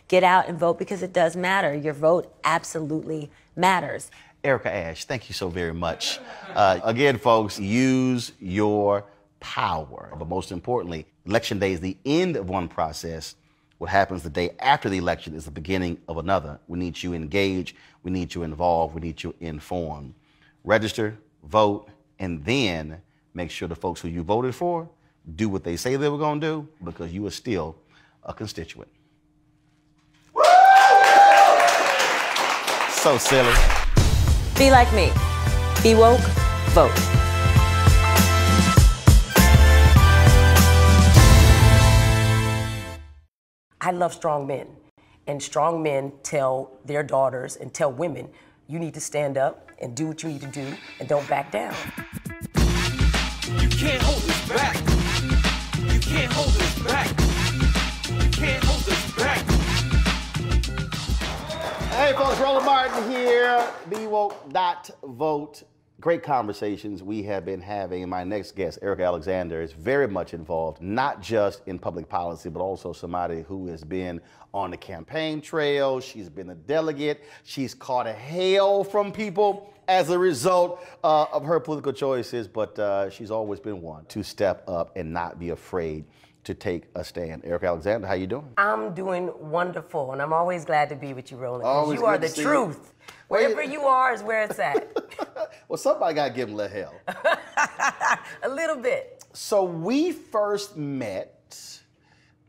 Get out and vote because it does matter. Your vote absolutely matters. Erica Ashe, thank you so very much. Again, folks, use your power. But most importantly, Election Day is the end of one process. What happens the day after the election is the beginning of another. We need you engaged. We need you involved. We need you informed. Register, vote, and then make sure the folks who you voted for do what they say they were going to do, because you are still a constituent. So silly. Be like me. Be woke. Vote. I love strong men. And strong men tell their daughters and tell women, you need to stand up and do what you need to do and don't back down. You can't hold us back. You can't hold us back. You can't hold us back. Hey folks, Roland Martin here. BeWoke.vote. Great conversations we have been having. My next guest, Erica Alexander, is very much involved, not just in public policy, but also somebody who has been on the campaign trail. She's been a delegate. She's caught a hail from people as a result of her political choices, but she's always been one to step up and not be afraid to take a stand. Erica Alexander, how you doing? I'm doing wonderful, and I'm always glad to be with you, Roland, because you are the truth. Wherever you are is where it's at. Well, somebody got to give him a little hell. A little bit. So we first met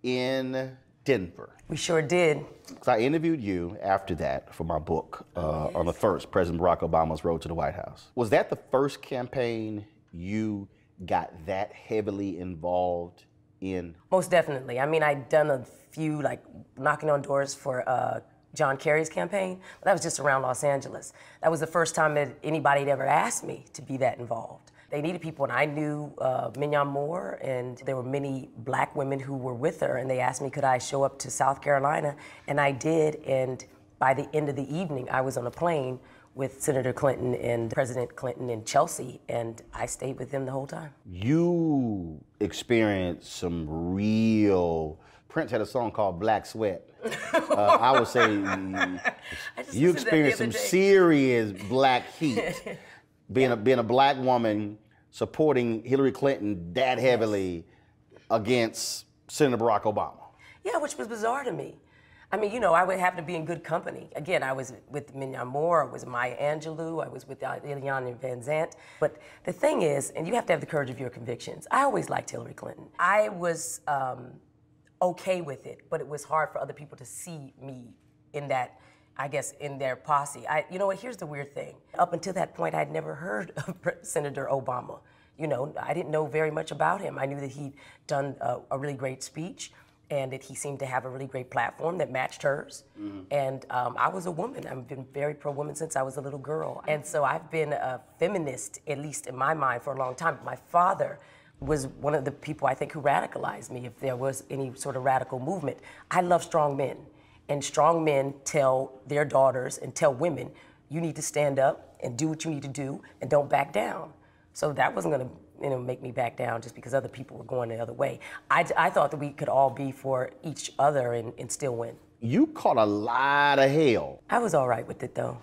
in Denver. We sure did. So I interviewed you after that for my book on the first, President Barack Obama's Road to the White House. Was that the first campaign you got that heavily involved in? Most definitely. I mean, I'd done a few, like, knocking on doors for John Kerry's campaign, but that was just around Los Angeles. That was the first time that anybody had ever asked me to be that involved. They needed people, and I knew Mignon Moore, and there were many black women who were with her, and they asked me, could I show up to South Carolina? And I did, and by the end of the evening, I was on a plane with Senator Clinton and President Clinton in Chelsea, and I stayed with them the whole time. You experienced some real, Prince had a song called Black Sweat. I would say you experienced some serious black heat. Being a black woman supporting Hillary Clinton that heavily against Senator Barack Obama. Yeah, which was bizarre to me. I mean, I would happen to be in good company. Again, I was with Mignon Moore, I was Maya Angelou, I was with Ileana Van Zandt. But the thing is, and you have to have the courage of your convictions, I always liked Hillary Clinton. I was okay with it, but it was hard for other people to see me in that, I guess, in their posse. You know what, here's the weird thing. Up until that point, I'd never heard of Senator Obama. I didn't know very much about him. I knew that he'd done a really great speech, and that he seemed to have a really great platform that matched hers. Mm-hmm. And I was a woman. I've been very pro-woman since I was a little girl. And so I've been a feminist, at least in my mind, for a long time. My father was one of the people, I think, who radicalized me, if there was any sort of radical movement. I love strong men. And strong men tell their daughters and tell women, you need to stand up and do what you need to do and don't back down. So that wasn't going to make me back down just because other people were going the other way. I thought that we could all be for each other and still win. You caught a lot of hell. I was all right with it, though.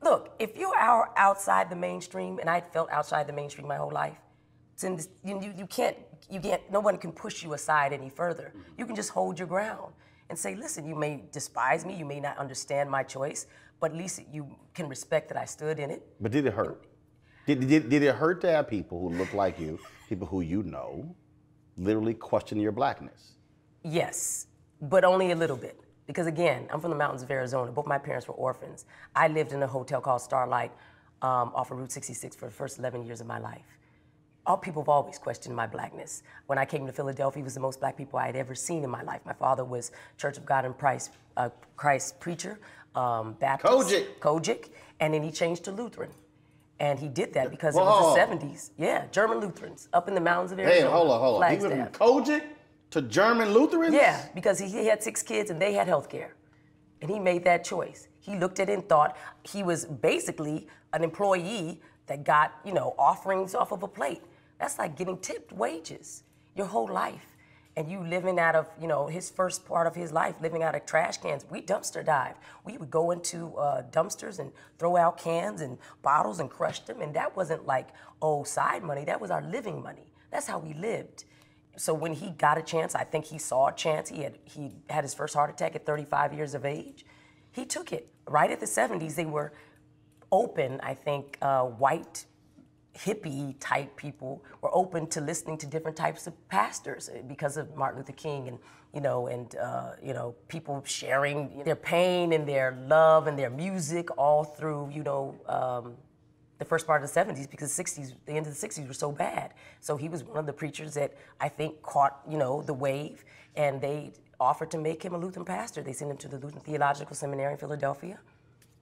Look, if you're outside the mainstream, and I felt outside the mainstream my whole life, then you can't, no one can push you aside any further. You can just hold your ground and say, listen, you may despise me, you may not understand my choice, but at least you can respect that I stood in it. But did it hurt? Did it hurt to have people who look like you, people who you know, literally question your blackness? Yes, but only a little bit. Because again, I'm from the mountains of Arizona. Both my parents were orphans. I lived in a hotel called Starlight off of Route 66 for the first 11 years of my life. all people have always questioned my blackness. When I came to Philadelphia, he was the most black people I had ever seen in my life. My father was Church of God in Christ preacher, Baptist. Kojic. And then he changed to Lutheran. And he did that because it was the 70s. Yeah, German Lutherans up in the mountains of Arizona. Hey, hold on. He went from Kojic to German Lutherans? Yeah, because he had 6 kids and they had health care. And he made that choice. He looked at it and thought he was basically an employee that got, offerings off of a plate. That's like getting tipped wages your whole life. And you living out of, his first part of his life, living out of trash cans. We dumpster dived. We would go into dumpsters and throw out cans and bottles and crush them. And that wasn't like, side money. That was our living money. That's how we lived. So when he got a chance, I think he saw a chance. He had his first heart attack at 35 years of age. He took it. Right at the 70s, they were open, I think, white hippie type people were open to listening to different types of pastors because of Martin Luther King and people sharing their pain and their love and their music all through, the first part of the 70s because the end of the 60s were so bad. So he was one of the preachers that I think caught, the wave, and they offered to make him a Lutheran pastor. They sent him to the Lutheran Theological Seminary in Philadelphia.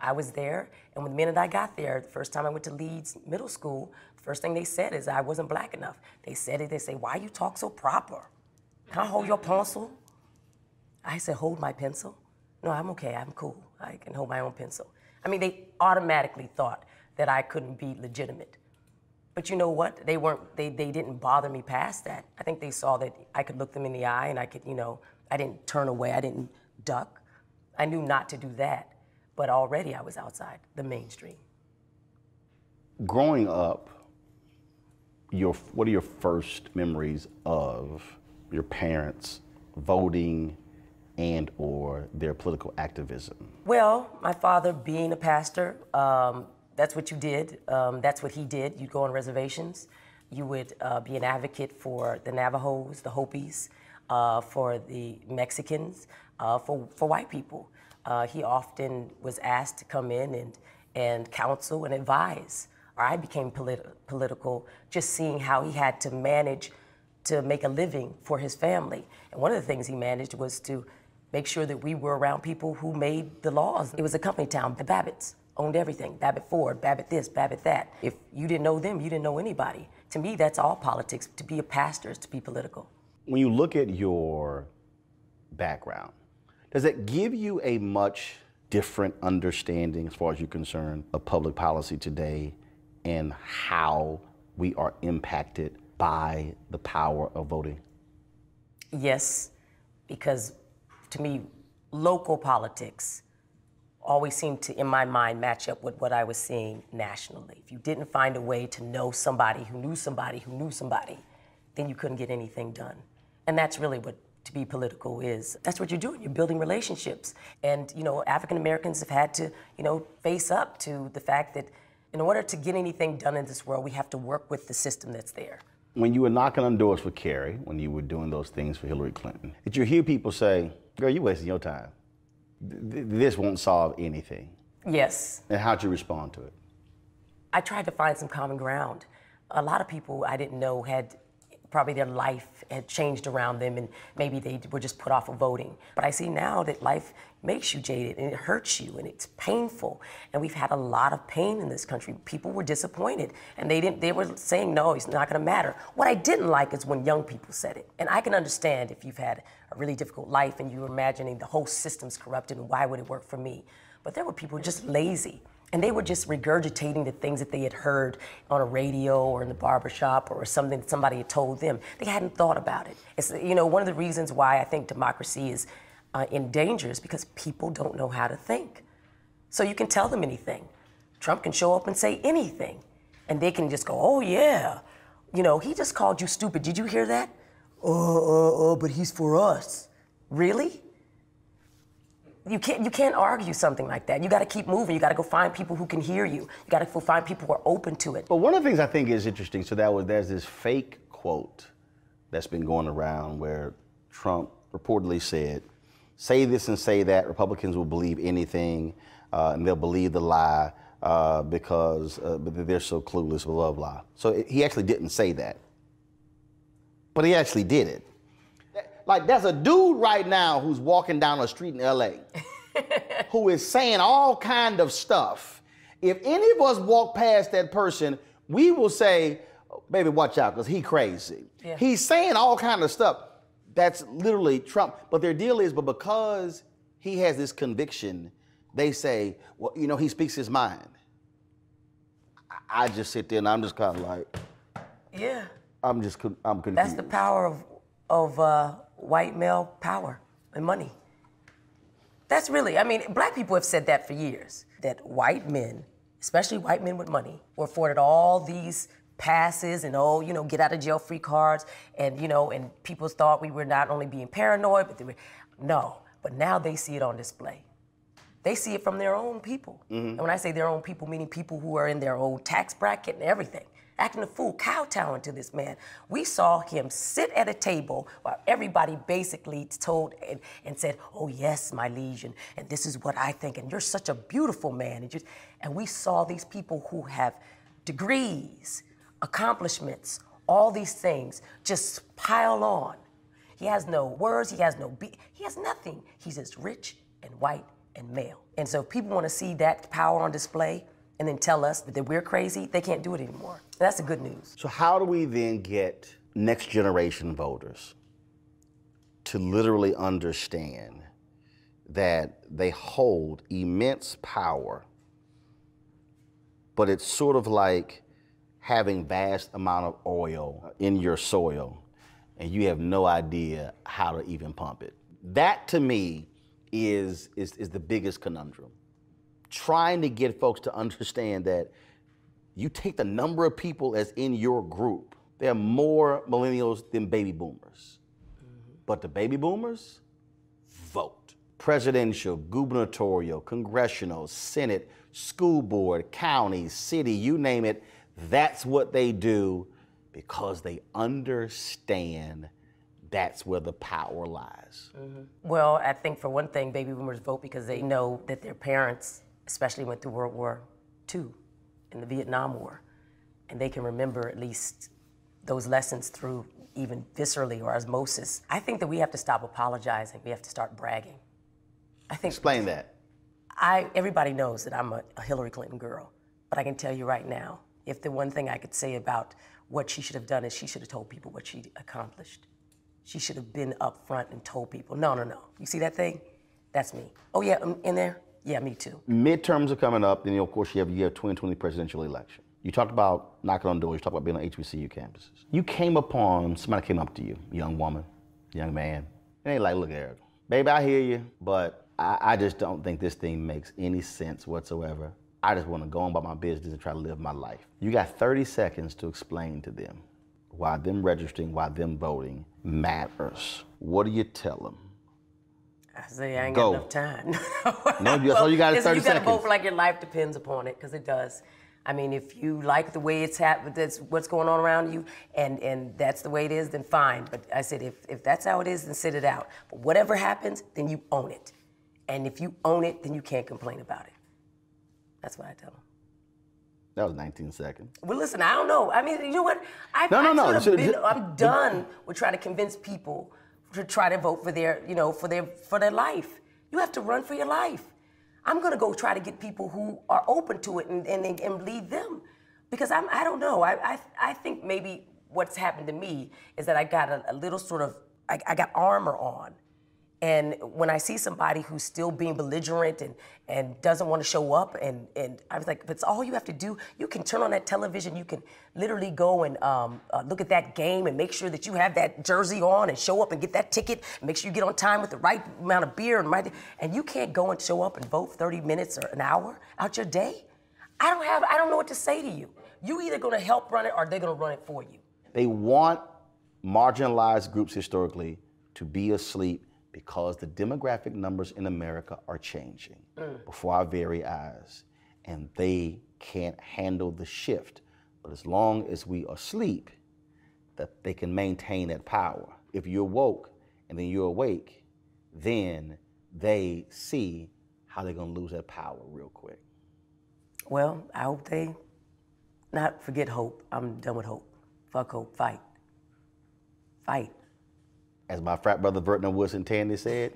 I was there, and the minute I got there, the first time I went to Leeds Middle School, the first thing they said is I wasn't black enough. They said it, they say, why you talk so proper? Can I hold your pencil? I said, hold my pencil? No, I'm okay, I'm cool. I can hold my own pencil. I mean, they automatically thought that I couldn't be legitimate. But you know what? They didn't bother me past that. I think they saw that I could look them in the eye and I could, I didn't turn away, I didn't duck. I knew not to do that. But already I was outside the mainstream. Growing up, what are your first memories of your parents voting and or their political activism? Well, my father being a pastor, that's what you did. That's what he did. You'd go on reservations. You would be an advocate for the Navajos, the Hopis, for the Mexicans, for white people. He often was asked to come in and counsel and advise. I became political just seeing how he had to manage to make a living for his family. And one of the things he managed was to make sure that we were around people who made the laws. It was a company town. The Babbitts owned everything. Babbitt Ford, Babbitt this, Babbitt that. If you didn't know them, you didn't know anybody. To me, that's all politics. To be a pastor is to be political. When you look at your background, does it give you a much different understanding, as far as you're concerned, of public policy today and how we are impacted by the power of voting? Yes, because to me, local politics always seemed to, in my mind, match up with what I was seeing nationally. If you didn't find a way to know somebody who knew somebody who knew somebody, then you couldn't get anything done. And that's really what to be political is. That's what you're doing. You're building relationships. And, African Americans have had to, face up to the fact that in order to get anything done in this world, we have to work with the system that's there. When you were knocking on doors for Kerry, when you were doing those things for Hillary Clinton, did you hear people say, girl, you're wasting your time? This won't solve anything. Yes. And how'd you respond to it? I tried to find some common ground. A lot of people I didn't know had probably their life had changed around them and maybe they were just put off of voting. But I see now that life makes you jaded and it hurts you and it's painful. And we've had a lot of pain in this country. People were disappointed and they were saying, no, it's not gonna matter. What I didn't like is when young people said it. And I can understand if you've had a really difficult life and you're imagining the whole system's corrupted and why would it work for me? But there were people just lazy. And they were just regurgitating the things that they had heard on a radio or in the barbershop or something that somebody had told them. They hadn't thought about it. It's, one of the reasons why I think democracy is in danger is because people don't know how to think. So you can tell them anything. Trump can show up and say anything. And they can just go, oh yeah, he just called you stupid. Did you hear that? But he's for us. Really? You can't argue something like that. You got to keep moving. You got to go find people who can hear you. You got to go find people who are open to it. But one of the things I think is interesting, so there's this fake quote that's been going around where Trump reportedly said say this and say that. Republicans will believe anything, and they'll believe the lie because they're so clueless, blah, blah, blah. So he actually didn't say that. But he actually did it. Like, there's a dude right now who's walking down a street in LA who is saying all kind of stuff. If any of us walk past that person, we will say, baby, watch out, because he crazy. Yeah. He's saying all kind of stuff. That's literally Trump. But their deal is, but because he has this conviction, they say, well, you know, he speaks his mind. I just sit there and I'm just kind of like, yeah. I'm confused. That's the power of white male power and money. That's really, I mean, black people have said that for years, that white men, especially white men with money, were afforded all these passes and, get out of jail free cards, and, and people thought we were not only being paranoid, but they were, no, but now they see it on display. They see it from their own people. Mm-hmm. And when I say their own people, meaning people who are in their own tax bracket and everything, acting a fool, kowtowing to this man. We saw him sit at a table while everybody basically told and said, oh yes, my liege, and this is what I think, and you're such a beautiful man. And we saw these people who have degrees, accomplishments, all these things just pile on. He has no words, he has nothing. He's just rich and white and male. And so if people want to see that power on display and then tell us that we're crazy, they can't do it anymore. That's the good news. So how do we then get next generation voters to literally understand that they hold immense power, but it's sort of like having vast amount of oil in your soil and you have no idea how to even pump it? That to me is the biggest conundrum. Trying to get folks to understand that you take the number of people as in your group, there are more millennials than baby boomers. Mm-hmm. But the baby boomers vote. Presidential, gubernatorial, congressional, Senate, school board, county, city, you name it, that's what they do because they understand that's where the power lies. Mm-hmm. Well, I think for one thing, baby boomers vote because they know that their parents especially went through World War II and the Vietnam War, and they can remember at least those lessons through even viscerally or osmosis. I think that we have to stop apologizing. We have to start bragging. I think. Explain that. Everybody knows that I'm a Hillary Clinton girl, but I can tell you right now, if the one thing I could say about what she should have done is she should have told people what she accomplished. She should have been up front and told people, no. You see that thing? That's me. Oh yeah, in there? Yeah, me too. Midterms are coming up, then of course you have 2020 presidential election. You talked about knocking on doors, you talked about being on HBCU campuses. You came upon, somebody came up to you, young woman, young man, and they like, look, Eric, baby, I hear you, but I just don't think this thing makes any sense whatsoever. I just want to go on about my business and try to live my life. You got 30 seconds to explain to them why them registering, why them voting matters. What do you tell them? I say I ain't got enough time. No, that's all you got is 30 seconds. You got to vote for like your life depends upon it, because it does. I mean, if you like the way it's happened, that's what's going on around you, and that's the way it is, then fine. But I said, if that's how it is, then sit it out. But whatever happens, then you own it. And if you own it, then you can't complain about it. That's what I tell them. That was 19 seconds. Well, listen, I don't know. I mean, you know what? I'm done with trying to convince people to try to vote for their life. You have to run for your life. I'm gonna go try to get people who are open to it and lead them, because I don't know. I think maybe what's happened to me is that I got a little sort of I got armor on. And when I see somebody who's still being belligerent and doesn't want to show up, and I was like, if it's all you have to do, you can turn on that television, you can literally go and look at that game and make sure that you have that jersey on and show up and get that ticket, and make sure you get on time with the right amount of beer and you can't go and show up and vote 30 minutes or an hour out your day. I don't know what to say to you. You either gonna help run it or they're gonna run it for you. They want marginalized groups historically to be asleep because the demographic numbers in America are changing before our very eyes, and they can't handle the shift. But as long as we are asleep, that they can maintain that power. If you're woke and then you're awake, then they see how they're gonna lose that power real quick? Well, I hope they not forget hope. I'm done with hope. Fuck hope. Fight. Fight. As my frat brother Vertner Woodson Tandy said,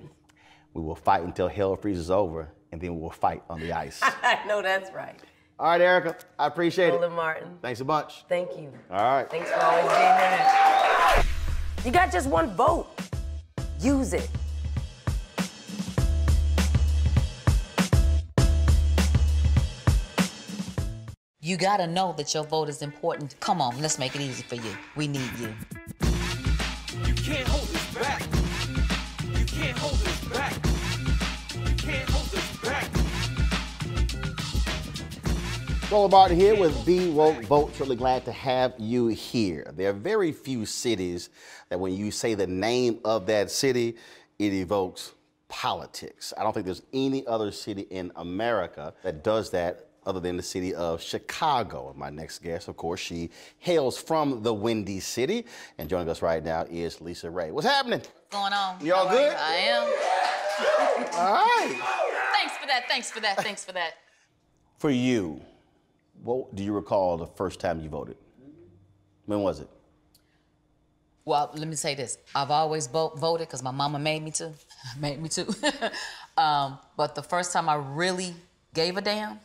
we will fight until hell freezes over, and then we will fight on the ice. I know that's right. All right, Erica, I appreciate Roland it. Martin. Thanks a bunch. Thank you. All right. Thanks for always being there. You got just one vote. Use it. You gotta know that your vote is important. Come on, let's make it easy for you. We need you. You can't hold us back. You can't hold us back. You can't hold us back. Roland Martin here with Be Woke Vote. Really glad to have you here. There are very few cities that when you say the name of that city, it evokes politics. I don't think there's any other city in America that does that other than the city of Chicago. My next guest, of course, she hails from the Windy City. And joining us right now is LisaRaye. What's happening? What's going on? You all good? I am. All right. Thanks for that, thanks for that, thanks for that. For you, what do you recall the first time you voted? When was it? Well, let me say this. I've always voted because my mama made me to. Made me to. But the first time I really gave a damn,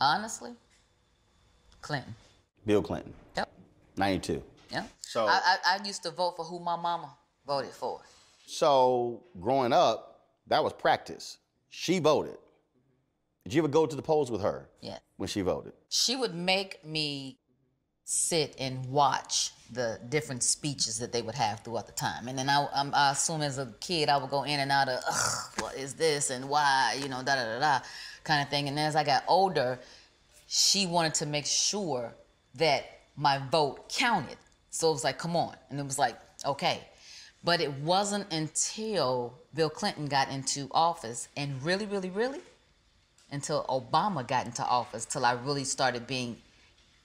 honestly, Clinton. Bill Clinton. Yep. 92. Yep. So I used to vote for who my mama voted for. So growing up, that was practice. She voted. Did you ever go to the polls with her? Yeah. When she voted? She would make me sit and watch the different speeches that they would have throughout the time. And then I assume as a kid, I would go in and out of, what is this and why, you know, da-da-da-da kind of thing. And then as I got older, she wanted to make sure that my vote counted. So it was like, come on. And it was like, okay. But it wasn't until Bill Clinton got into office and really, really, really, until Obama got into office, till I really started being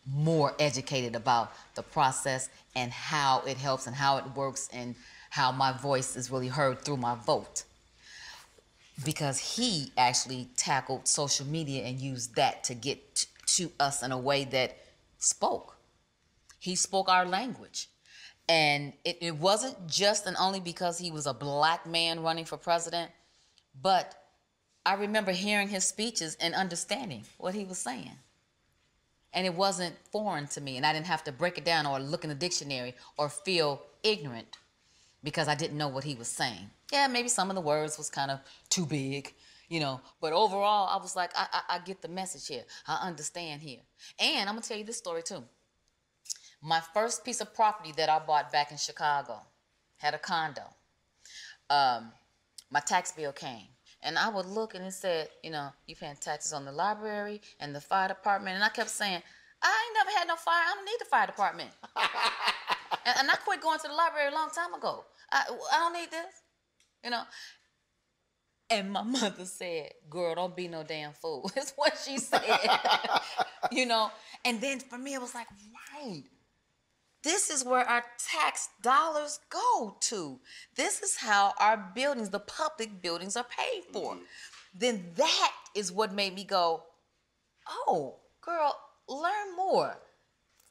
more educated about the process and how it helps and how it works and how my voice is really heard through my vote. Because he actually tackled social media and used that to get to us in a way that spoke. He spoke our language. And it wasn't just and only because he was a black man running for president, but I remember hearing his speeches and understanding what he was saying. And it wasn't foreign to me, and I didn't have to break it down or look in the dictionary or feel ignorant because I didn't know what he was saying. Yeah, maybe some of the words was kind of too big, you know, but overall, I was like, I get the message here. I understand here. And I'm gonna tell you this story too. My first piece of property that I bought back in Chicago had a condo. My tax bill came. And I would look and it said, you know, you paying taxes on the library and the fire department. And I kept saying, I ain't never had no fire. I don't need the fire department. and I quit going to the library a long time ago. I don't need this, you know. And my mother said, girl, don't be no damn fool. That's what she said, you know. And then for me, it was like, right. This is where our tax dollars go to. This is how our buildings, the public buildings, are paid for. Then that is what made me go, oh, girl, learn more.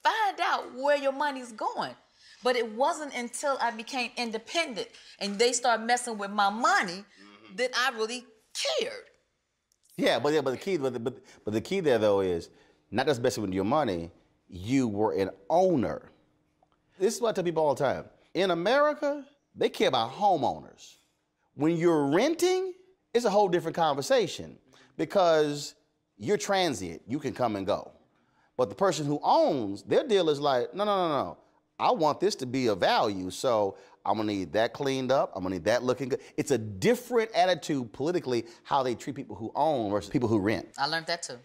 Find out where your money's going. But it wasn't until I became independent and they started messing with my money that I really cared. Yeah, but the key there though is not just messing with your money. You were an owner. This is what I tell people all the time. In America, they care about homeowners. When you're renting, it's a whole different conversation because you're transient. You can come and go. But the person who owns, their deal is like, no. I want this to be of value, so I'm gonna need that cleaned up. I'm gonna need that looking good. It's a different attitude politically how they treat people who own versus people who rent. I learned that too.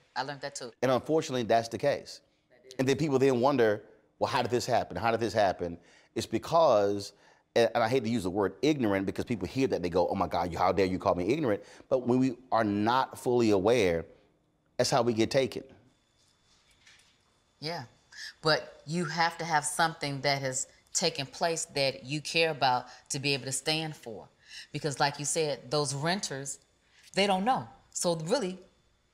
And unfortunately, that's the case. And then people then wonder, well, how did this happen? How did this happen? It's because, and I hate to use the word ignorant because people hear that, they go, oh my God, how dare you call me ignorant? But when we are not fully aware, that's how we get taken. Yeah, but you have to have something that has taken place that you care about to be able to stand for. Because like you said, those renters, they don't know. So really,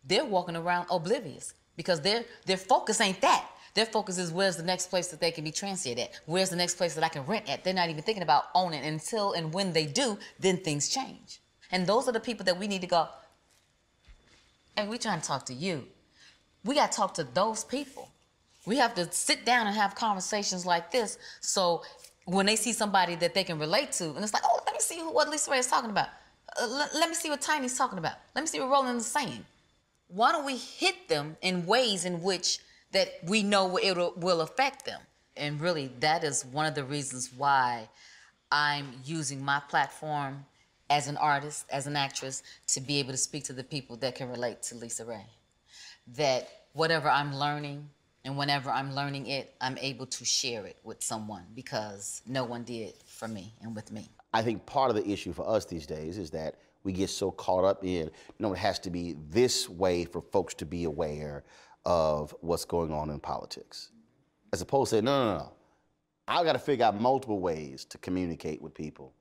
they're walking around oblivious because their focus ain't that. Their focus is where's the next place that they can be transferred at? Where's the next place that I can rent at? They're not even thinking about owning until and when they do, then things change. And those are the people that we need to go, hey, we're trying to talk to you. We got to talk to those people. We have to sit down and have conversations like this so when they see somebody that they can relate to, and it's like, oh, let me see what LisaRaye is talking about. Let me see what Tiny's talking about. Let me see what Roland is saying. Why don't we hit them in ways in which that we know it will affect them? And really, that is one of the reasons why I'm using my platform as an artist, as an actress, to be able to speak to the people that can relate to LisaRaye. That whatever I'm learning, and whenever I'm learning it, I'm able to share it with someone because no one did for me and with me. I think part of the issue for us these days is that we get so caught up in, it has to be this way for folks to be aware of what's going on in politics. As opposed to saying, no. I've got to figure out multiple ways to communicate with people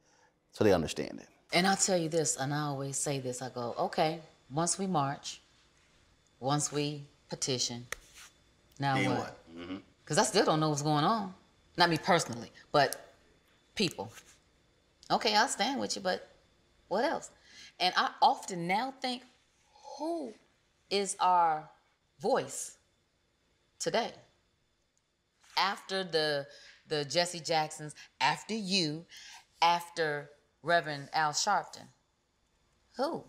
so they understand it. And I'll tell you this, and I always say this, I go, okay, once we march, once we petition, now what? Because I still don't know what's going on. Not me personally, but people. Okay, I'll stand with you, but what else? And I often now think, who is our voice today? After the Jesse Jacksons, after you, after Reverend Al Sharpton, who?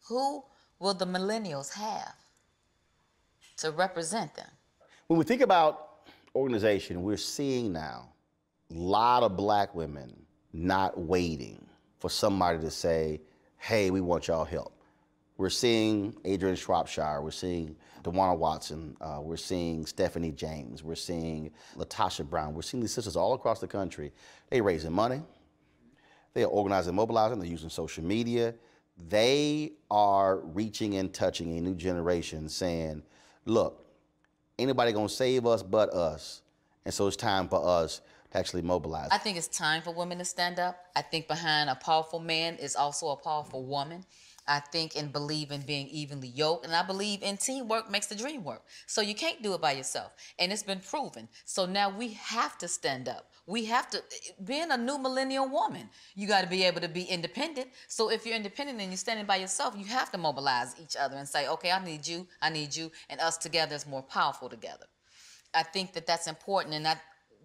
Who will the millennials have to represent them? When we think about organization, we're seeing now a lot of black women not waiting for somebody to say, hey, we want y'all help. We're seeing Adrienne Shropshire, we're seeing DeWanna Watson, we're seeing Stephanie James, we're seeing Latasha Brown, we're seeing these sisters all across the country. They're raising money, they are organizing, mobilizing, they're using social media. They are reaching and touching a new generation saying, look, ain't nobody gonna save us but us. And so it's time for us to actually mobilize. I think it's time for women to stand up. I think behind a powerful man is also a powerful woman. I think and believe in being evenly yoked, and I believe in teamwork makes the dream work. So you can't do it by yourself, and it's been proven. So now we have to stand up. We have to, being a new millennial woman, you got to be able to be independent. So if you're independent and you're standing by yourself, you have to mobilize each other and say, okay, I need you, and us together is more powerful together. I think that that's important, and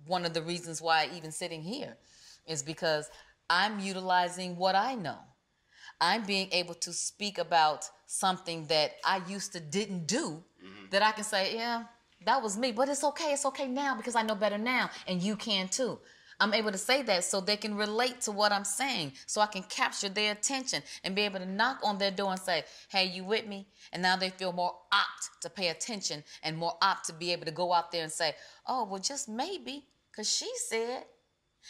one of the reasons why even sitting here is because I'm utilizing what I know. I'm being able to speak about something that I used to didn't do, that I can say, yeah, that was me, but it's okay now because I know better now, and you can too. I'm able to say that so they can relate to what I'm saying, so I can capture their attention and be able to knock on their door and say, hey, you with me? And now they feel more apt to pay attention and more apt to be able to go out there and say, oh, well, just maybe, because she said,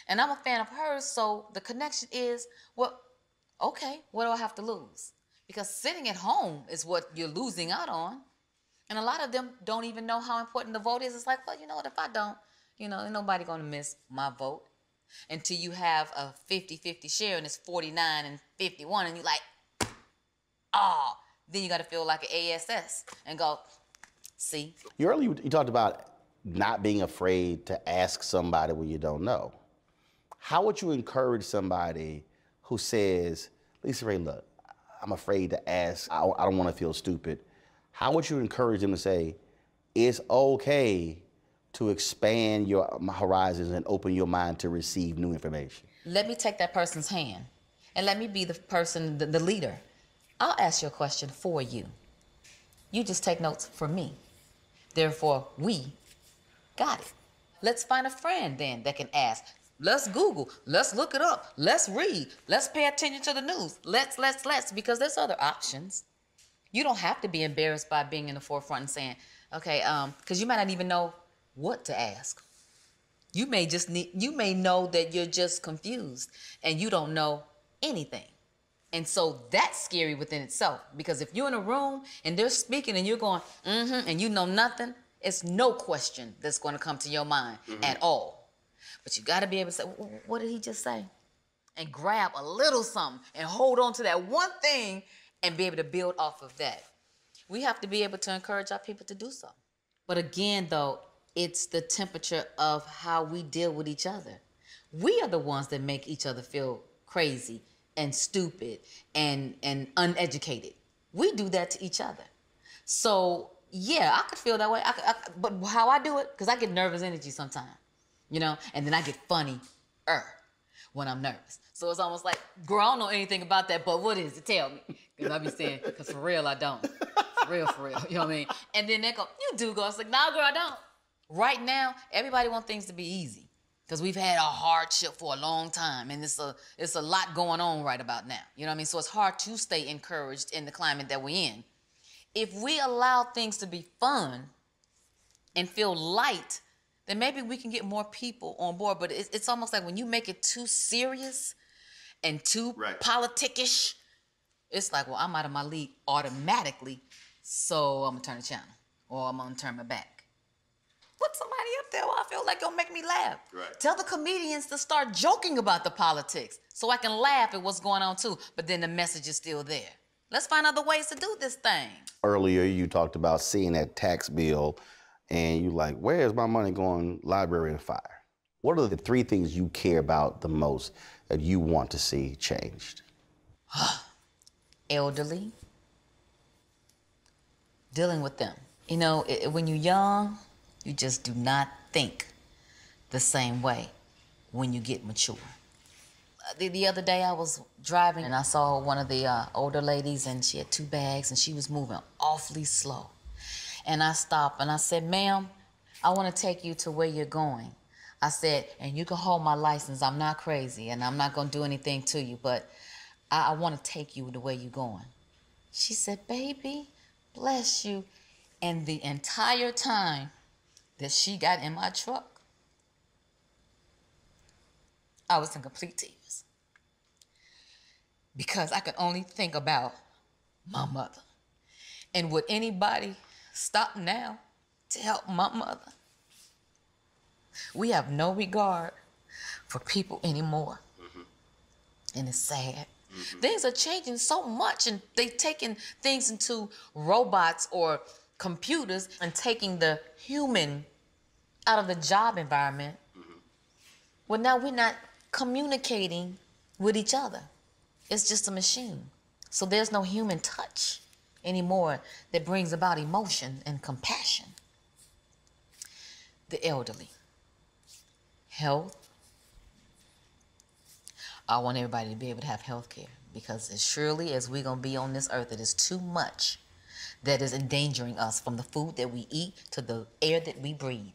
and I'm a fan of hers, so the connection is, well, okay, what do I have to lose? Because sitting at home is what you're losing out on. And a lot of them don't even know how important the vote is. It's like, well, you know what, if I don't, ain't nobody gonna miss my vote. Until you have a 50-50 share and it's 49 and 51 and you're like, then you gotta feel like an ASS and go, see? Earlier you talked about not being afraid to ask somebody when you don't know. How would you encourage somebody who says, LisaRaye, look, I'm afraid to ask, I don't want to feel stupid. How would you encourage them to say, it's okay to expand your horizons and open your mind to receive new information? Let me take that person's hand and let me be the person, the leader. I'll ask you a question for you. You just take notes for me. Therefore, we got it. Let's find a friend then that can ask. Let's Google, let's look it up, let's read, let's pay attention to the news. Let's, because there's other options. You don't have to be embarrassed by being in the forefront and saying, okay, because you might not even know what to ask. You may know that you're just confused and you don't know anything. And so that's scary within itself, because if you're in a room and they're speaking and you're going, and you know nothing, it's no question that's going to come to your mind at all. But you got to be able to say, what did he just say? and grab a little something and hold on to that one thing and be able to build off of that. We have to be able to encourage our people to do so. But again, though, it's the temperature of how we deal with each other. We are the ones that make each other feel crazy and stupid and uneducated. We do that to each other. So, yeah, I could feel that way. But how I do it, because I get nervous energy sometimes, you know, and then I get funny when I'm nervous. So it's almost like, girl, I don't know anything about that, but what is it? Tell me. Because I be saying, because for real, I don't. For real, you know what I mean? And then they go, you do go. It's like, nah, girl, I don't. Right now, everybody wants things to be easy because we've had a hardship for a long time, and it's a lot going on right about now. You know what I mean? So it's hard to stay encouraged in the climate that we're in. If we allow things to be fun and feel light, then maybe we can get more people on board. But it's almost like when you make it too serious and too politic-ish, it's like, well, I'm out of my league automatically, so I'm going to turn the channel or I'm going to turn my back. Put somebody up there where I feel like it'll make me laugh. Right. Tell the comedians to start joking about the politics so I can laugh at what's going on too, but then the message is still there. Let's find other ways to do this thing. Earlier, you talked about seeing that tax bill and you like, where is my money going? Library and fire. What are the 3 things you care about the most that you want to see changed? Elderly. Dealing with them. You know, when you're young, you just do not think the same way when you get mature. The other day I was driving and I saw one of the older ladies and she had 2 bags and she was moving awfully slow. And I stopped and I said, ma'am, I want to take you to where you're going. I said, and you can hold my license. I'm not crazy and I'm not going to do anything to you, but I want to take you to where you're going. She said, baby, bless you. And the entire time that she got in my truck, I was in complete tears. Because I could only think about my mother. And would anybody stop now to help my mother? We have no regard for people anymore. Mm-hmm. And it's sad. Mm-hmm. Things are changing so much and they're taking things into robots or computers and taking the human out of the job environment. Mm-hmm. Well, now we're not communicating with each other. It's just a machine. So there's no human touch anymore that brings about emotion and compassion. The elderly. Health. I want everybody to be able to have health care because as surely as we're going to be on this earth, it is too much that is endangering us from the food that we eat to the air that we breathe.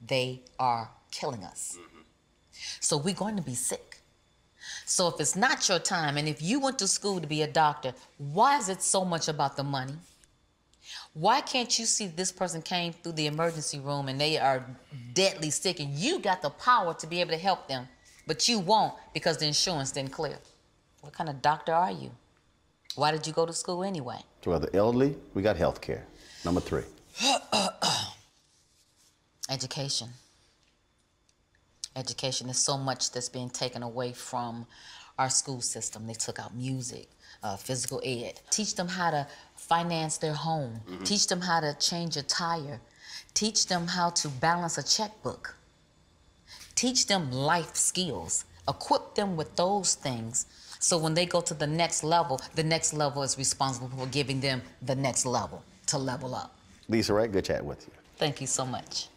They are killing us. Mm-hmm. So we're going to be sick. So if it's not your time, and if you went to school to be a doctor, why is it so much about the money? Why can't you see this person came through the emergency room and they are deadly sick and you got the power to be able to help them, but you won't because the insurance didn't clear? What kind of doctor are you? Why did you go to school anyway? To the elderly, we got health care. Number 3. Education. Education is so much that's being taken away from our school system. They took out music, physical ed. Teach them how to finance their home. Mm-hmm. Teach them how to change a tire. Teach them how to balance a checkbook. Teach them life skills. Equip them with those things so when they go to the next level is responsible for giving them the next level to level up. LisaRaye, good chat with you. Thank you so much.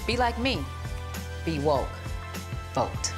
Be like me. Be woke. Vote.